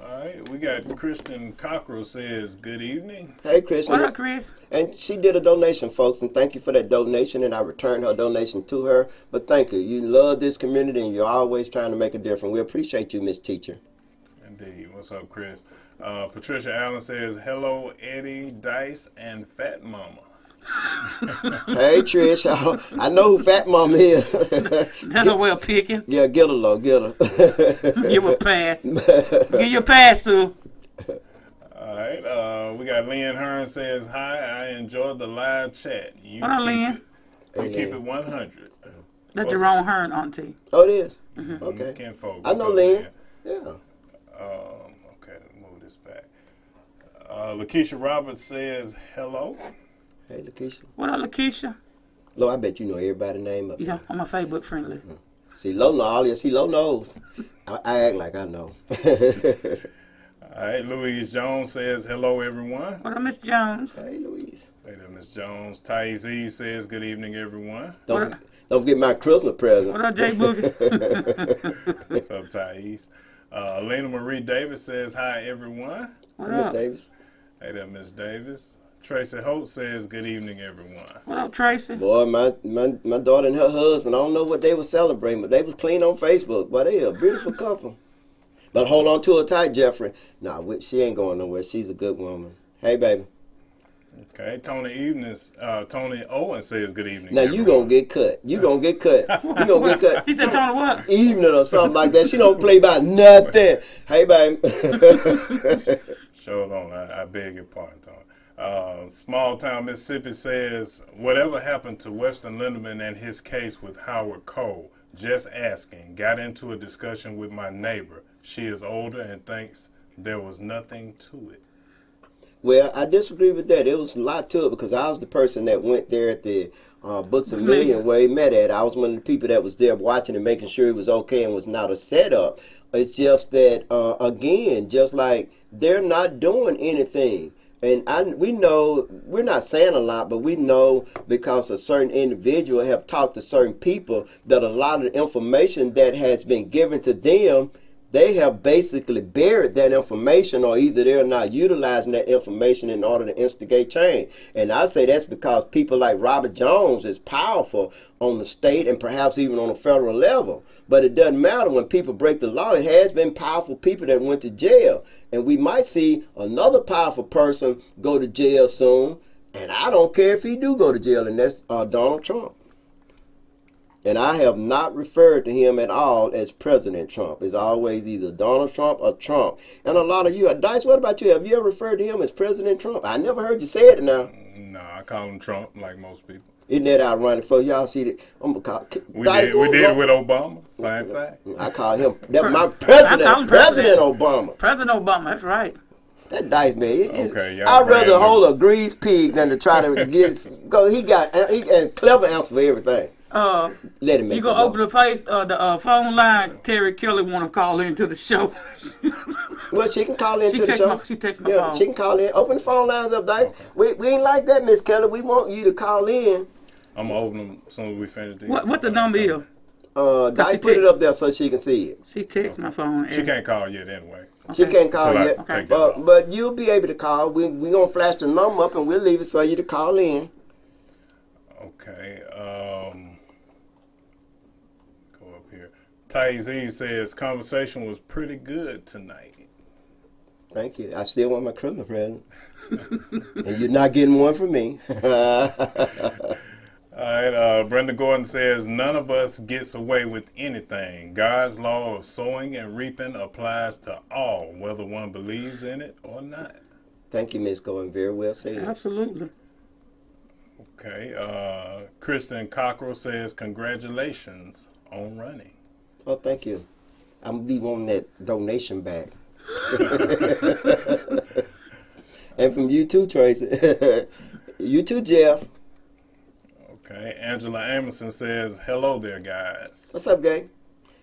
All right, we got Kristen Cockrell says, good evening. Hey, Kristen. What up, Chris? And she did a donation, folks, and thank you for that donation, and I returned her donation to her. But thank you. You love this community, and you're always trying to make a difference. We appreciate you, Miss Teacher. Indeed. What's up, Chris? Patricia Allen says, hello, Eddie, Dice, and Fat Mama. Hey, Trish. I know who Fat Mama is. That's a way of picking. Yeah, get her, Lord. Get her. Give her a pass. Give you a pass, too. All right. We got Lynn Hearn says, hi, I enjoyed the live chat. What up, Lynn? You keep it 100. That's Jerome Hearn, auntie. Oh, it is? Mm-hmm. Okay. Ken Folk. I know Lynn. Yeah. Okay, move this back. Lakeisha Roberts says, hello. Hey, Lakeisha. What up, Lakeisha? Lo, I bet you know everybody's name up there. Yeah, I'm a Facebook friendly. See, Lo know all this. See, Lo knows. I act like I know. All right, Louise Jones says, hello, everyone. What up, Miss Jones? Hey, Louise. Hey there, Miss Jones. Thais E says, good evening, everyone. Don't forget my Christmas present. What up, Jay Boogie? What's up, Thais? Lena Marie Davis says, hi, everyone. What Miss up? Davis. Hey there, Miss Davis. Tracy Holt says, good evening, everyone. What up, Tracy? Boy, my daughter and her husband, I don't know what they were celebrating, but they was clean on Facebook. Boy, they a beautiful couple. But hold on to her tight, Jeffrey. Nah, she ain't going nowhere. She's a good woman. Hey, baby. Okay, Tony Owen says, good evening, now, everyone. you going to get cut. You going to get cut. You going to get cut. He said, Tony what? Evening or something like that. She don't play about nothing. Hey, baby. Hold on. I beg your pardon, Tony. Small Town Mississippi says, whatever happened to Weston Lindeman and his case with Howard Cole? Just asking. Got into a discussion with my neighbor. She is older and thinks there was nothing to it. Well, I disagree with that. There was a lot to it because I was the person that went there at the Books a Million where he met at. I was one of the people that was there watching and making sure he was okay and was not a setup. It's just that, again, just like they're not doing anything. And we know, we're not saying a lot, but we know because a certain individual have talked to certain people that a lot of the information that has been given to them, they have basically buried that information, or either they're not utilizing that information in order to instigate change. And I say that's because people like Robert Jones is powerful on the state and perhaps even on a federal level. But it doesn't matter when people break the law. It has been powerful people that went to jail. And we might see another powerful person go to jail soon. And I don't care if he do go to jail, and that's Donald Trump. And I have not referred to him at all as President Trump. It's always either Donald Trump or Trump. And a lot of you, Dice, what about you? Have you ever referred to him as President Trump? I never heard you say it now. No, I call him Trump like most people. Isn't that ironic? For y'all see that? I'm gonna call. We did it with Obama. Same thing. I call him my president. President Obama. President Obama. That's right. That Dice man. Okay, I'd rather hold a greased pig than to try to get because he got a clever answer for everything. Let him make. You gonna open the phone line? Terry Kelly want to call into the show. Well, she can call into the show. She texts my phone. She can call in. Open the phone lines up, Dice. Okay. We ain't like that, Miss Kelly. We want you to call in. I'm gonna open them as soon as we finish these. What the number is? Dice put it up there so she can see it. She texts my phone. She can't call yet anyway. Okay. She can't call yet. Okay. But you'll be able to call. We gonna flash the number up and we'll leave it so you to call in. Okay. Go up here. Ty says conversation was pretty good tonight. Thank you. I still want my Christmas present. And you're not getting one from me. All right, Brenda Gordon says, none of us gets away with anything. God's law of sowing and reaping applies to all, whether one believes in it or not. Thank you, Miss Gordon. Very well said. Absolutely. Okay. Kristen Cockrell says, congratulations on running. Oh, thank you. I'm going to be wanting that donation back. And from you too, Tracy. You too, Jeff. Okay, Angela Amerson says, hello there, guys. What's up, gang?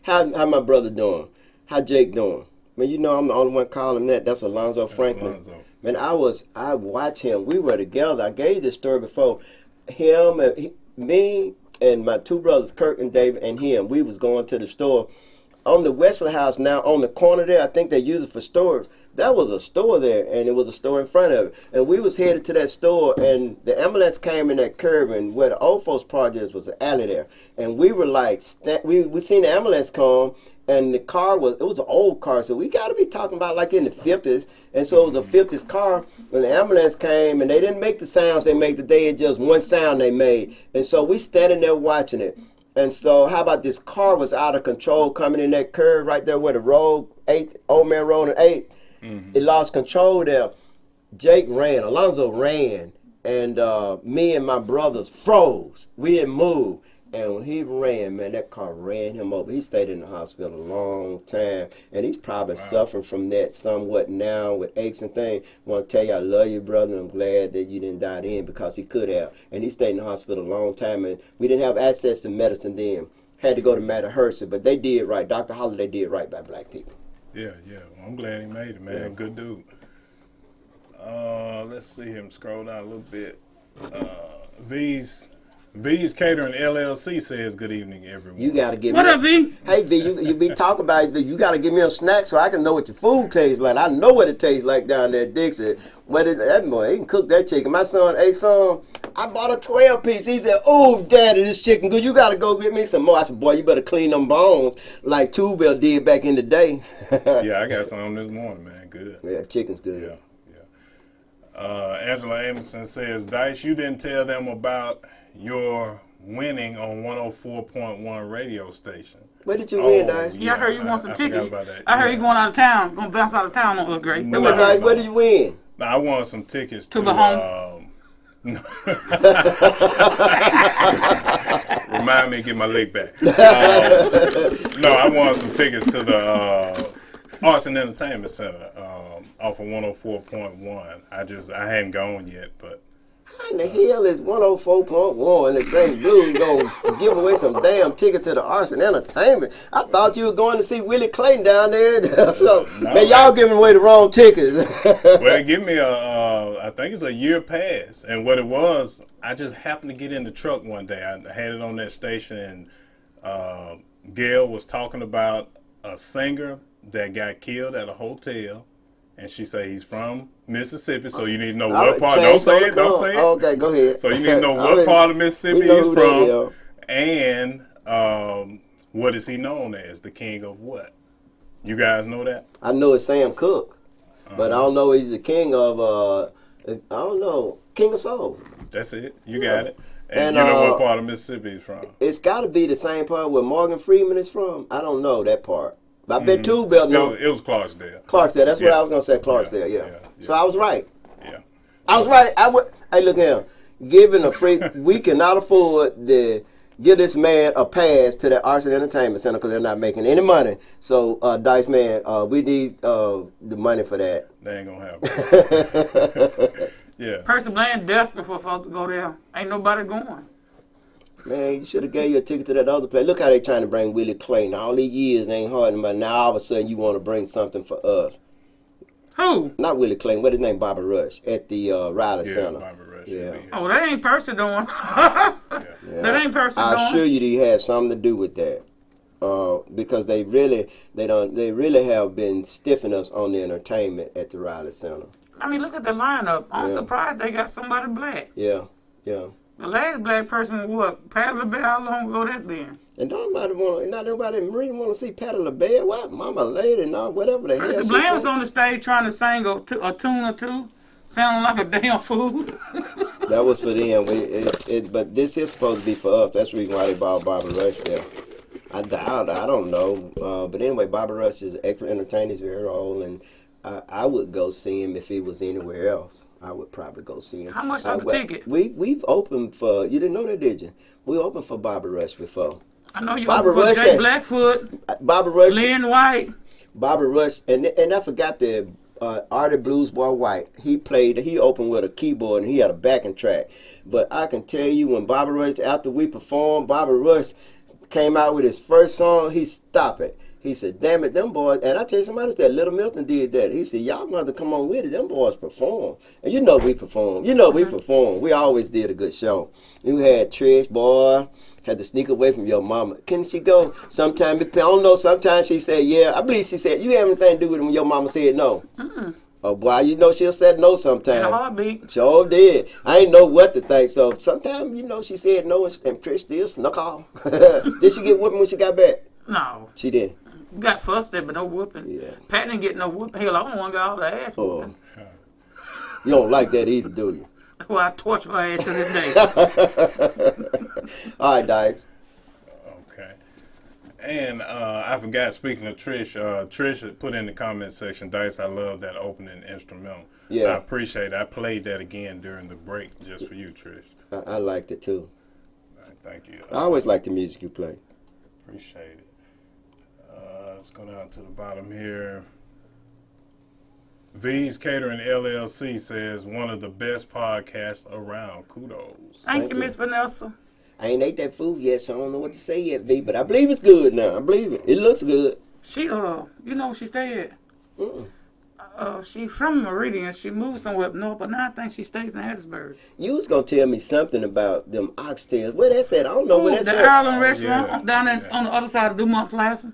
How my brother doing? How Jake doing? Man, you know I'm the only one calling that. That's Alonzo Franklin. Alonzo. Man, I watch him. We were together. I gave you this story before. Him, and me, and my two brothers, Kirk and David, and him, we was going to the store. On the Wesley House now, on the corner there, I think they use it for storage. That was a store there, and it was a store in front of it. And we was headed to that store, and the ambulance came in that curve, and where the old folks projects was an alley there. And we were like, we seen the ambulance come, and the car it was an old car, so we got to be talking about like in the 50s. And so it was a 50s car. When the ambulance came, and they didn't make the sounds they make today, it just one sound they made. And so we standing there watching it. And so how about this car was out of control coming in that curve right there where the road, Old Man Road and 8. Mm-hmm. It lost control there. Jake ran, Alonzo ran, and me and my brothers froze. We didn't move. And when he ran, man, that car ran him over. He stayed in the hospital a long time. And he's probably suffering from that somewhat now with aches and things. I want to tell you, I love you, brother. I'm glad that you didn't die then because he could have. And he stayed in the hospital a long time. And we didn't have access to medicine then. Had to go to Madison, but they did right. Dr. Holliday did right by black people. Yeah. Well, I'm glad he made it, man. Yeah. Good dude. Let's see him scroll down a little bit. V's Catering LLC says, good evening, everyone. You got to give What me up, V? Hey, V, you be talking about it. You got to give me a snack so I can know what your food tastes like. I know what it tastes like down there at Dixie. That boy, he can cook that chicken. My son, I bought a 12-piece. He said, oh, Daddy, this chicken good. You got to go get me some more. I said, boy, you better clean them bones like Tubel did back in the day. Yeah, I got some this morning, man. Good. Yeah, chicken's good. Yeah. Angela Amerson says, Dice, you didn't tell them about your winning on 104.1 radio station. Where did you win, Dice? Yeah, I heard you want some tickets. I I heard you going out of town, going to bounce out of town on Lil Gray. Dice, where did you win? Now, I won some tickets to Bahama. Remind me to get my leg back. No, I won some tickets to the Arts and Entertainment Center off of 104.1. I hadn't gone yet, but. How in the hell is 104.1 and St. Blues going to give away some damn tickets to the Arts and Entertainment? I thought you were going to see Willie Clayton down there. So, no, man, y'all giving away the wrong tickets. Well, they give me I think it's a year pass. And what it was, I just happened to get in the truck one day. I had it on that station, and Gail was talking about a singer that got killed at a hotel. And she said he's from Mississippi, so you need to know what part. Don't say it. Don't say it. Okay, go ahead. So you need to know what part of Mississippi he's from, and what is he known as? The king of what? You guys know that? I know it's Sam Cooke, but I don't know he's the king of. I don't know, King of Soul. That's it. You got it. And you know what part of Mississippi he's from? It's got to be the same part where Morgan Freeman is from. I don't know that part. I bet Tube Belt know. It was Clarksdale. Clarksdale. That's what I was gonna say. Clarksdale. Yeah. So I was right. Yeah. I was right. Hey, look here. Given a free, we cannot afford to give this man a pass to the Arts and Entertainment Center because they're not making any money. So, Dice Man, we need the money for that. They ain't gonna happen. Yeah. Person Bland desperate for folks to go there. Ain't nobody going. Man, you should have gave you a ticket to that other place. Look how they trying to bring Willie Clayton. All these years ain't hard, but now all of a sudden you want to bring something for us. Who? Not Willie Clayton. What his name? Bobby Rush at the Riley Center. Bobby Rush. Yeah. Oh, that ain't Percy doing. That ain't Percy doing. I assure you, he had something to do with that. Because they really have been stiffing us on the entertainment at the Riley Center. I mean, look at the lineup. I'm surprised they got somebody black. Yeah. The last black person was what? Patty LaBelle? How long ago that been? And nobody really want to see Patty LaBelle. What? Mama Lady, no, whatever the hell. Percy Bland was on the stage trying to sing a tune or two, sounding like a damn fool. That was for them. But this is supposed to be for us. That's the reason why they bought Bobby Rush there. I don't know. But anyway, Bobby Rush is an excellent entertainer. He's very old, and I would go see him if he was anywhere else. I would probably go see him. How much is the ticket? We've opened for, you didn't know that, did you? We opened for Bobby Rush before. I know you opened for Jay Blackfoot, Bobby Rush, Lynn White. Bobby Rush, and I forgot the Artie Blues Boy White. He opened with a keyboard and he had a backing track. But I can tell you when Bobby Rush, after we performed, Bobby Rush came out with his first song, he stopped it. He said, damn it, them boys, and I tell you somebody that Little Milton did that. He said, y'all mother come on with it, them boys perform. And you know we perform. We perform. We always did a good show. We had Trish, boy, had to sneak away from your mama. Can she go? Sometimes, I don't know, sometimes she said, yeah. I believe she said, you have anything to do with it when your mama said no? Oh, boy, you know she'll said no sometimes. In a heartbeat. Sure did. I ain't know what to think. So sometimes, she said no, and Trish still snuck off. Did she get whooping when she got back? No. She did. Got fussed at, but no whooping. Yeah. Pat didn't get no whooping. Hell, I don't want to get all the ass whooping. You don't like that either, do you? Well, I torture her ass to this day. All right, Dice. Okay. And I forgot, speaking of Trish, Trish had put in the comment section, Dice, I love that opening instrumental. Yeah. I appreciate it. I played that again during the break just for you, Trish. I liked it, too. Right, thank you. I always like the music you play. Appreciate it. Let's go down to the bottom here. V's Catering LLC says one of the best podcasts around. Kudos. Thank you, Miss Vanessa. I ain't ate that food yet, so I don't know what to say yet, V. But I believe it's good now. I believe it. It looks good. She, you know where she stayed at? She from Meridian. She moved somewhere up north, but now I think she stays in Hattiesburg. You was gonna tell me something about them oxtails. Where that's at? I don't know where that's at. The Ireland restaurant down on the other side of Dumont Plaza.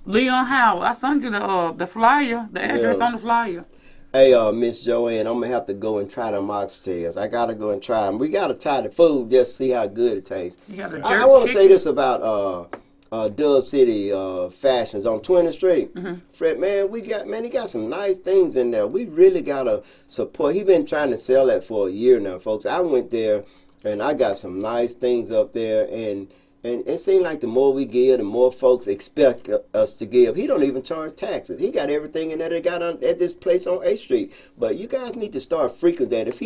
Leon Howell. I sent you the flyer, the address on the flyer. Hey, Miss Joanne, I'm going to have to go and try them oxtails. I got to go and try them. We got to try the food just to see how good it tastes. I want to say this about Dub City Fashions on 20th Street. Fred, man, he got some nice things in there. We really got to support. He been trying to sell that for a year now, folks. I went there, and I got some nice things up there, and And it seems like the more we give, the more folks expect us to give. He don't even charge taxes. He got everything in there they got at this place on 8th Street. But you guys need to start freaking that. If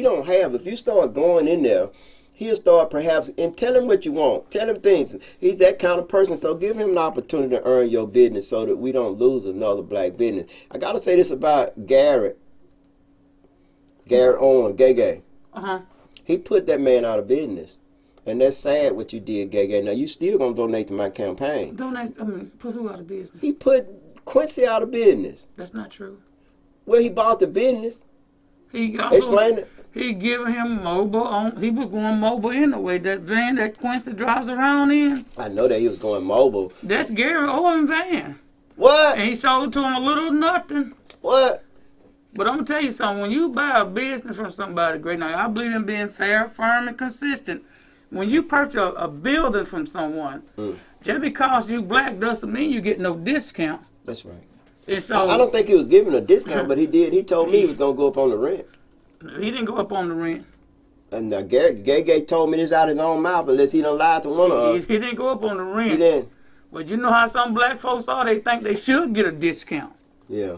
you start going in there, he'll start perhaps, and tell him what you want. Tell him things. He's that kind of person, so give him an opportunity to earn your business so that we don't lose another black business. I got to say this about Garrett Owen, Gay. Uh-huh. He put that man out of business. And that's sad what you did, Gay. Now, you still going to donate to my campaign. Put who out of business? He put Quincy out of business. That's not true. Well, he bought the business. Explain it. He giving him mobile. He was going mobile anyway. That van that Quincy drives around in. I know that he was going mobile. That's Gary Owen van. What? And he sold it to him a little nothing. What? But I'm going to tell you something. When you buy a business from somebody great, now I believe in being fair, firm, and consistent. When you purchase a building from someone, just because you black doesn't mean you get no discount. That's right. And so, I don't think he was giving a discount, but he did. He told me he was going to go up on the rent. He didn't go up on the rent. And Gay told me this out of his own mouth unless he done lied to one of us. He didn't go up on the rent. He didn't. But you know how some black folks are? They think they should get a discount. Yeah.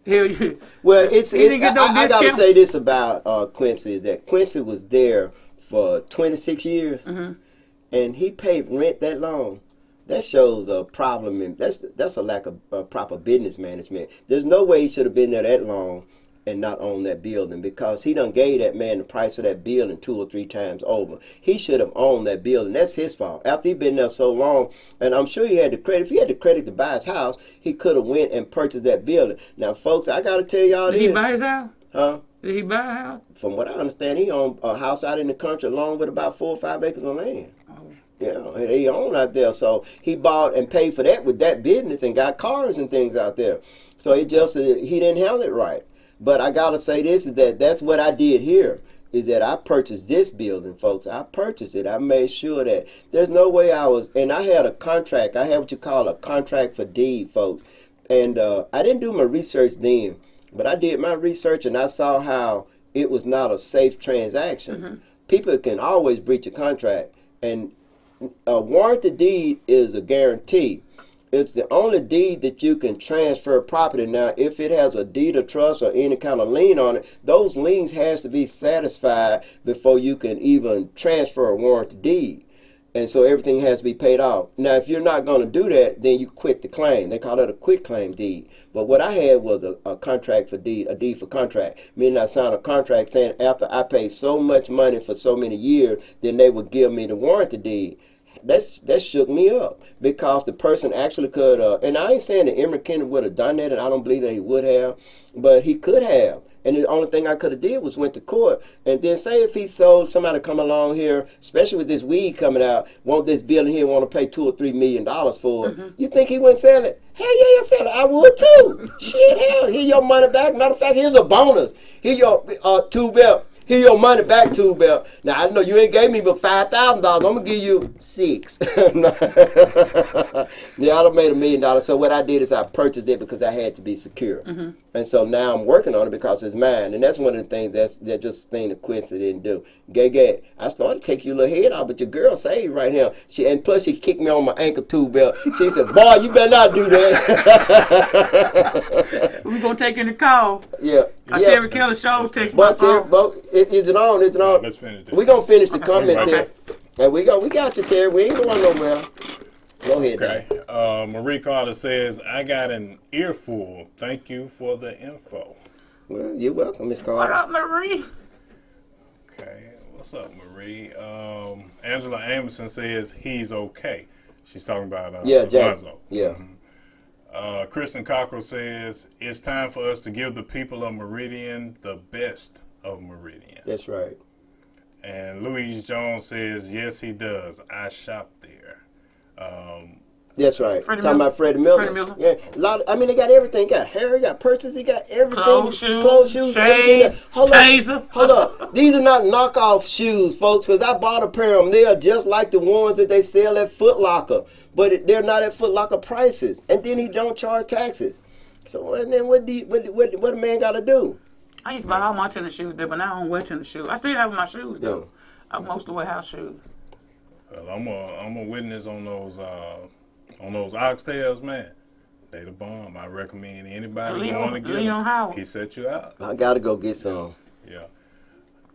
Well, I got to say this about Quincy, is that Quincy was there for 26 years, and he paid rent that long. That shows a problem, and that's a lack of proper business management. There's no way he should have been there that long and not own that building, because he done gave that man the price of that building 2 or 3 times over. He should have owned that building. That's his fault. After he been there so long, and I'm sure he had the credit. If he had the credit to buy his house, he could have went and purchased that building. Now, folks, I got to tell y'all this. Did he buy his house? Huh? Did he buy a house? From what I understand, he owned a house out in the country along with about 4 or 5 acres of land. Yeah, he owned out there. So he bought and paid for that with that business and got cars and things out there. So he didn't handle it right. But I got to say this, is that's what I did here, is that I purchased this building, folks. I purchased it. I made sure that there's no way and I had a contract. I had what you call a contract for deed, folks. And I didn't do my research then, but I did my research and I saw how it was not a safe transaction. People can always breach a contract. And a warranty deed is a guarantee. It's the only deed that you can transfer property. Now, if it has a deed of trust or any kind of lien on it, those liens has to be satisfied before you can even transfer a warranty deed. And so everything has to be paid off. Now, if you're not going to do that, then you quit the claim. They call it a quit claim deed. But what I had was a contract for deed, a deed for contract. Meaning I signed a contract saying after I paid so much money for so many years, then they would give me the warranty deed. That shook me up, because the person actually could, and I ain't saying that Emory Kennedy would have done that, and I don't believe that he would have, but he could have. And the only thing I could have did was went to court. And then say if he sold, somebody come along here, especially with this weed coming out, want this building here, want to pay $2 or $3 million for it. You think he wouldn't sell it? Hell yeah, he'll sell it. I would too. Shit, hell, here your money back. Matter of fact, here's a bonus. Here your tube-belt. Here your money back, tube-belt. Now, I know you ain't gave me but $5,000. I'm going to give you $6. Yeah, I done made $1 million. So what I did is I purchased it because I had to be secure. And so now I'm working on it because it's mine. And that's one of the things that's just a thing that Quincy didn't do. Gay, I started to take your little head off, but your girl saved right here. And plus she kicked me on my ankle tube-belt. She said, boy, you better not do that. We're going to take in the call. Yeah. Terry Keller show takes my phone. Is it on? Is it on? Let's finish this. We're going to finish the comment, Okay. Terry. We got you, Terry. We ain't going nowhere. Go ahead. Okay. Marie Carter says, I got an earful. Thank you for the info. Well, you're welcome, Miss Carter. What up, Marie? Okay. What's up, Marie? Angela Anderson says he's okay. She's talking about Jack. Lonzo. Yeah. Kristen Cockrell says it's time for us to give the people of Meridian the best of Meridian. That's right. And Louise Jones says, yes, he does. I shop there. That's right. Talking about Freddie Miller. Freddie Miller. Yeah, they got everything. He got hair, he got purses, he got everything. Clothes, shoes, shades, taser. Hold up. These are not knockoff shoes, folks, because I bought a pair of them. They are just like the ones that they sell at Foot Locker, but they're not at Foot Locker prices. And then he don't charge taxes. So and then what a man got to do? I used to buy all my tennis shoes there, but now I don't wear tennis shoes. I still have my shoes, though. Yeah. I mostly wear house shoes. Well, I'm a witness on those oxtails, man. They the bomb. I recommend anybody going to get them. Howard. He set you out. I gotta go get some. Yeah.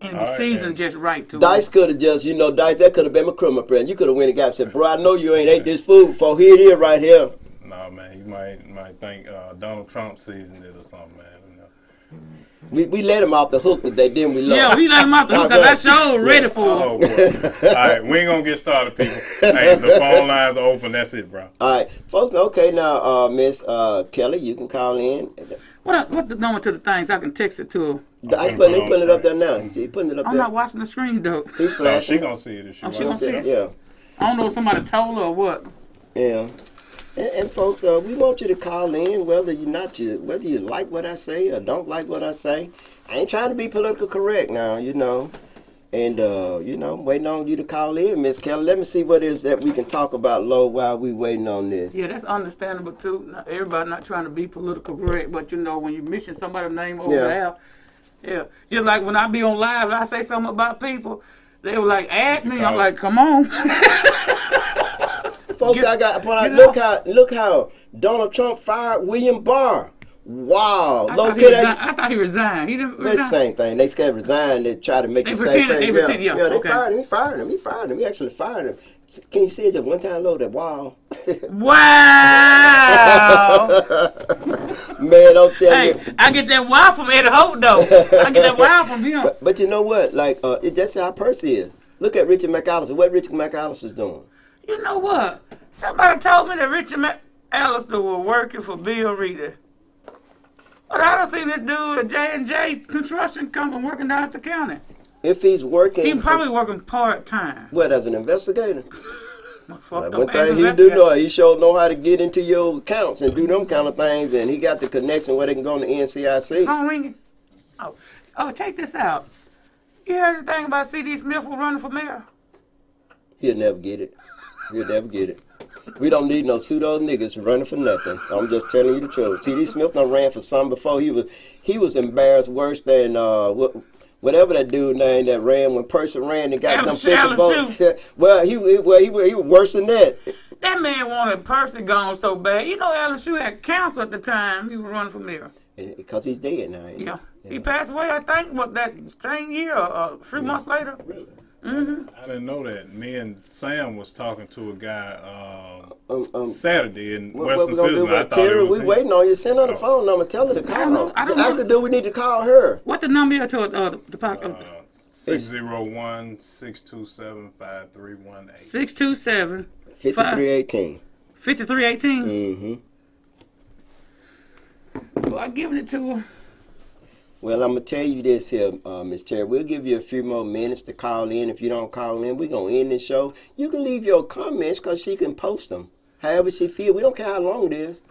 And the season just right too. Dice could have just, Dice, that could have been my criminal friend. You could have went and got and said, bro, I know you ain't ate this food before. Here it is right here. Nah, man, you might think Donald Trump seasoned it or something, man. We let him off the hook today, didn't we, Lord? Yeah, we let him off the hook because that show ready for him. Oh, boy. All right, we ain't going to get started, people. Hey, the phone lines are open. That's it, bro. All right. Folks, okay, now, Miss Kelly, you can call in. What the number to the things? I can text it to her. Dice putting it up there now. She putting it up there. I'm not watching the screen, though. He's flashing. She going to see it if she she gonna see it? Yeah. I don't know if somebody told her or what. Yeah. And folks, we want you to call in whether you like what I say or don't like what I say. I ain't trying to be political correct now, And, waiting on you to call in, Miss Kelly. Let me see what it is that we can talk about, Lo, while we waiting on this. Yeah, that's understandable, too. Everybody not trying to be political correct, but, when you mention somebody's name over there, yeah. Just like when I be on live and I say something about people, they were like, add me. I'm like, come on. Folks, look how Donald Trump fired William Barr. Wow. I thought he resigned. He didn't resign. It's the same thing. They scared resign. They try to make it safe. They fired him. He fired him. He actually fired him. Can you see it just one time, Lord? That wow. Wow. Man, don't tell me. I get that wow from Eddie Hope, though. I get that wow from him. But you know what? Like, that's how Percy is. Look at Richard McAllister. What Richard McAllister's doing. You know what? Somebody told me that Richard McAllister was working for Bill Reeder. But I don't see this dude at J&J Construction Company working down at the county. If he's working... He's probably working part-time. What, as an investigator? One thing he do know, he sure know how to get into your accounts and do them kind of things, and he got the connection where they can go on the NCIC. Phone ringing? Oh, check this out. You heard anything about C.D. Smith was running for mayor? He'll never get it. We don't need no pseudo niggas running for nothing. I'm just telling you the truth. T.D. Smith done ran for something before. He was embarrassed worse than whatever that dude named that ran when Percy ran and got them 50 votes. Well, he was worse than that. That man wanted Percy gone so bad. Alan Shue had cancer at the time he was running for mayor. Because he's dead now. Yeah. He passed away, I think, that same year or 3 months later. Really? Mm-hmm. I didn't know that. Me and Sam was talking to a guy Saturday in Western Citizen. I thought Terry, it was we waiting on you. Send her the phone number. Tell her to call. That's the dude we need to call her. What the number is to the podcast? 601-627-5318. 627 5318. 5318. So I giving it to her. Well, I'm going to tell you this here, Miss Terry. We'll give you a few more minutes to call in. If you don't call in, we're going to end this show. You can leave your comments because she can post them however she feels. We don't care how long it is.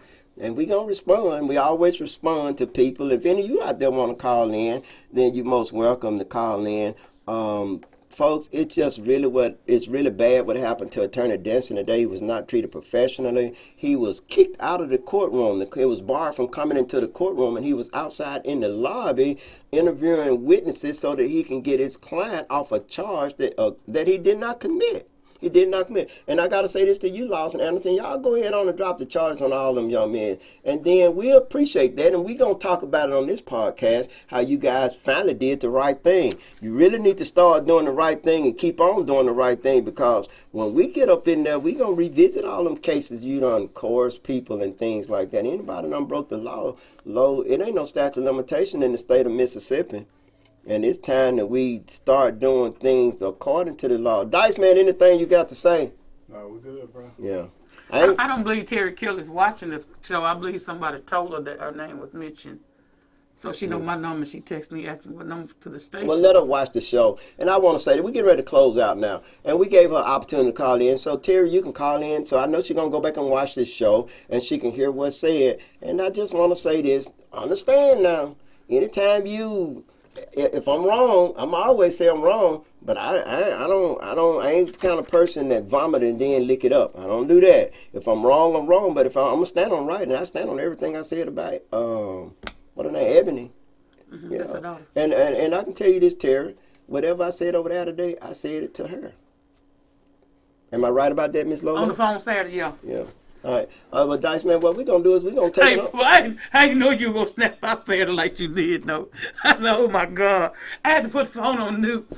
And we're going to respond. We always respond to people. If any of you out there want to call in, then you're most welcome to call in. Folks, it's just really bad what happened to Attorney Denson today. He was not treated professionally. He was kicked out of the courtroom. It was barred from coming into the courtroom, and he was outside in the lobby interviewing witnesses so that he can get his client off a charge that he did not commit. He did not commit. And I got to say this to you, Lawson Anderson. Y'all go ahead on and drop the charges on all them young men. And then we'll appreciate that. And we're going to talk about it on this podcast, how you guys finally did the right thing. You really need to start doing the right thing and keep on doing the right thing, because when we get up in there, we're going to revisit all them cases you done coerced people and things like that. Anybody done broke the law, it ain't no statute of limitation in the state of Mississippi. And it's time that we start doing things according to the law. Dice, man, anything you got to say? No, we're good, bro. Yeah. I don't believe Terry Kelly's watching the show. I believe somebody told her that her name was mentioned. So she know my number. She texted me asking what number to the station. Well, let her watch the show. And I want to say that we're getting ready to close out now. And we gave her an opportunity to call in. So, Terry, you can call in. So I know she's going to go back and watch this show, and she can hear what's said. And I just want to say this. Understand now, anytime if I'm wrong, I'm always say I'm wrong, but I ain't the kind of person that vomit and then lick it up. I don't do that. If I'm wrong, I'm wrong. But if I'm gonna stand on right, and I stand on everything I said about what her name, Ebony. Mm-hmm, that's her daughter. And I can tell you this, Terry. Whatever I said over there today, I said it to her. Am I right about that, Miss Lola? On the phone Saturday, yeah. Yeah. All right. Well, Dice Man, what we're going to do is we're going to take Hey, it on. well, I didn't know you were going to snap out Saturday like you did, though. I said, oh, my God. I had to put the phone on mute.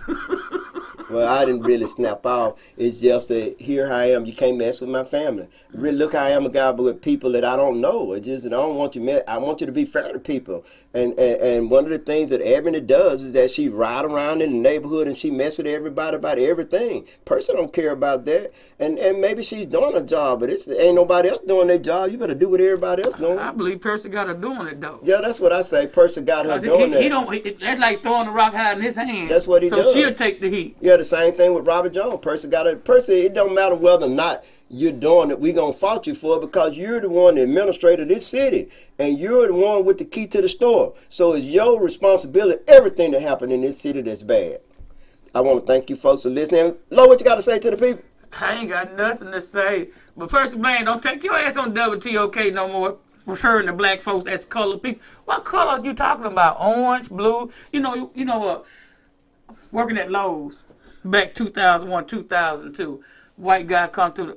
Well, I didn't really snap off. It's just that here I am. You can't mess with my family. Really, look, I am a guy with people that I don't know. It's just that I don't want you. I want you to be fair to people. And one of the things that Ebony does is that she ride around in the neighborhood and she mess with everybody about everything. Person don't care about that. And maybe she's doing a job, but ain't nobody else doing their job. You better do what everybody else doing. I believe Percy got her doing it, though. Yeah, that's what I say. Person got her doing that. That's like throwing the rock high in his hand. That's what he does. So she'll take the heat. Yeah, the same thing with Robert Jones. Person, it don't matter whether or not you're doing it, we're going to fault you for it because you're the one, the administrator of this city, and you're the one with the key to the store. So it's your responsibility, everything that happened in this city that's bad. I want to thank you folks for listening. Lo, what you got to say to the people? I ain't got nothing to say. But Percy Blaine, don't take your ass on WTOK no more, referring to black folks as colored people. What color are you talking about? Orange, blue? You know what? Working at Lowe's back 2001, 2002. White guy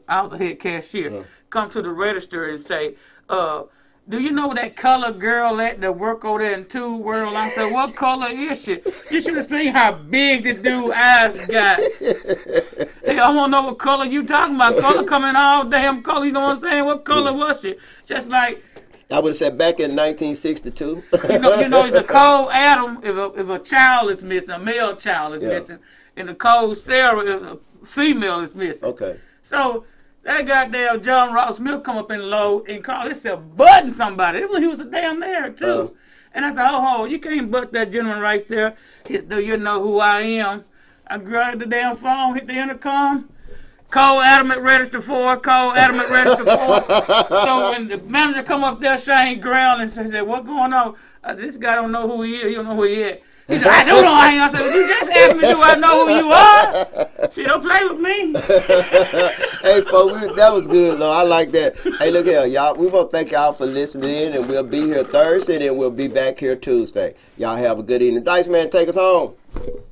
I was a head cashier, come to the register and say, do you know that color girl that work over there in Two World? I said, what color is she? You should have seen how big the dude eyes got. Hey, I want to know what color you talking about. Color coming all damn color, you know what I'm saying? What color was she? Just like, I would have said back in 1962. you know, it's a cold atom if a child is missing, a male child is missing, and the cold Sarah if a female is missing. Okay. So that goddamn John Ross Smith come up in Lowe's and called himself butting somebody. He was a damn there too. And I said, oh, you can't butt that gentleman right there. Do you know who I am? I grabbed the damn phone, hit the intercom. Call Adam at register 4, call Adam at register 4. So when the manager come up there, Shane Ground, and says, what going on? I said, this guy don't know who he is. He don't know who he is. He said, I do know who I am. I said, well, you just asked me, do I know who you are? She don't play with me. Hey, folks, that was good, though. I like that. Hey, look here, y'all. We want to thank y'all for listening in, and we'll be here Thursday, and we'll be back here Tuesday. Y'all have a good evening. Dice Man, take us home.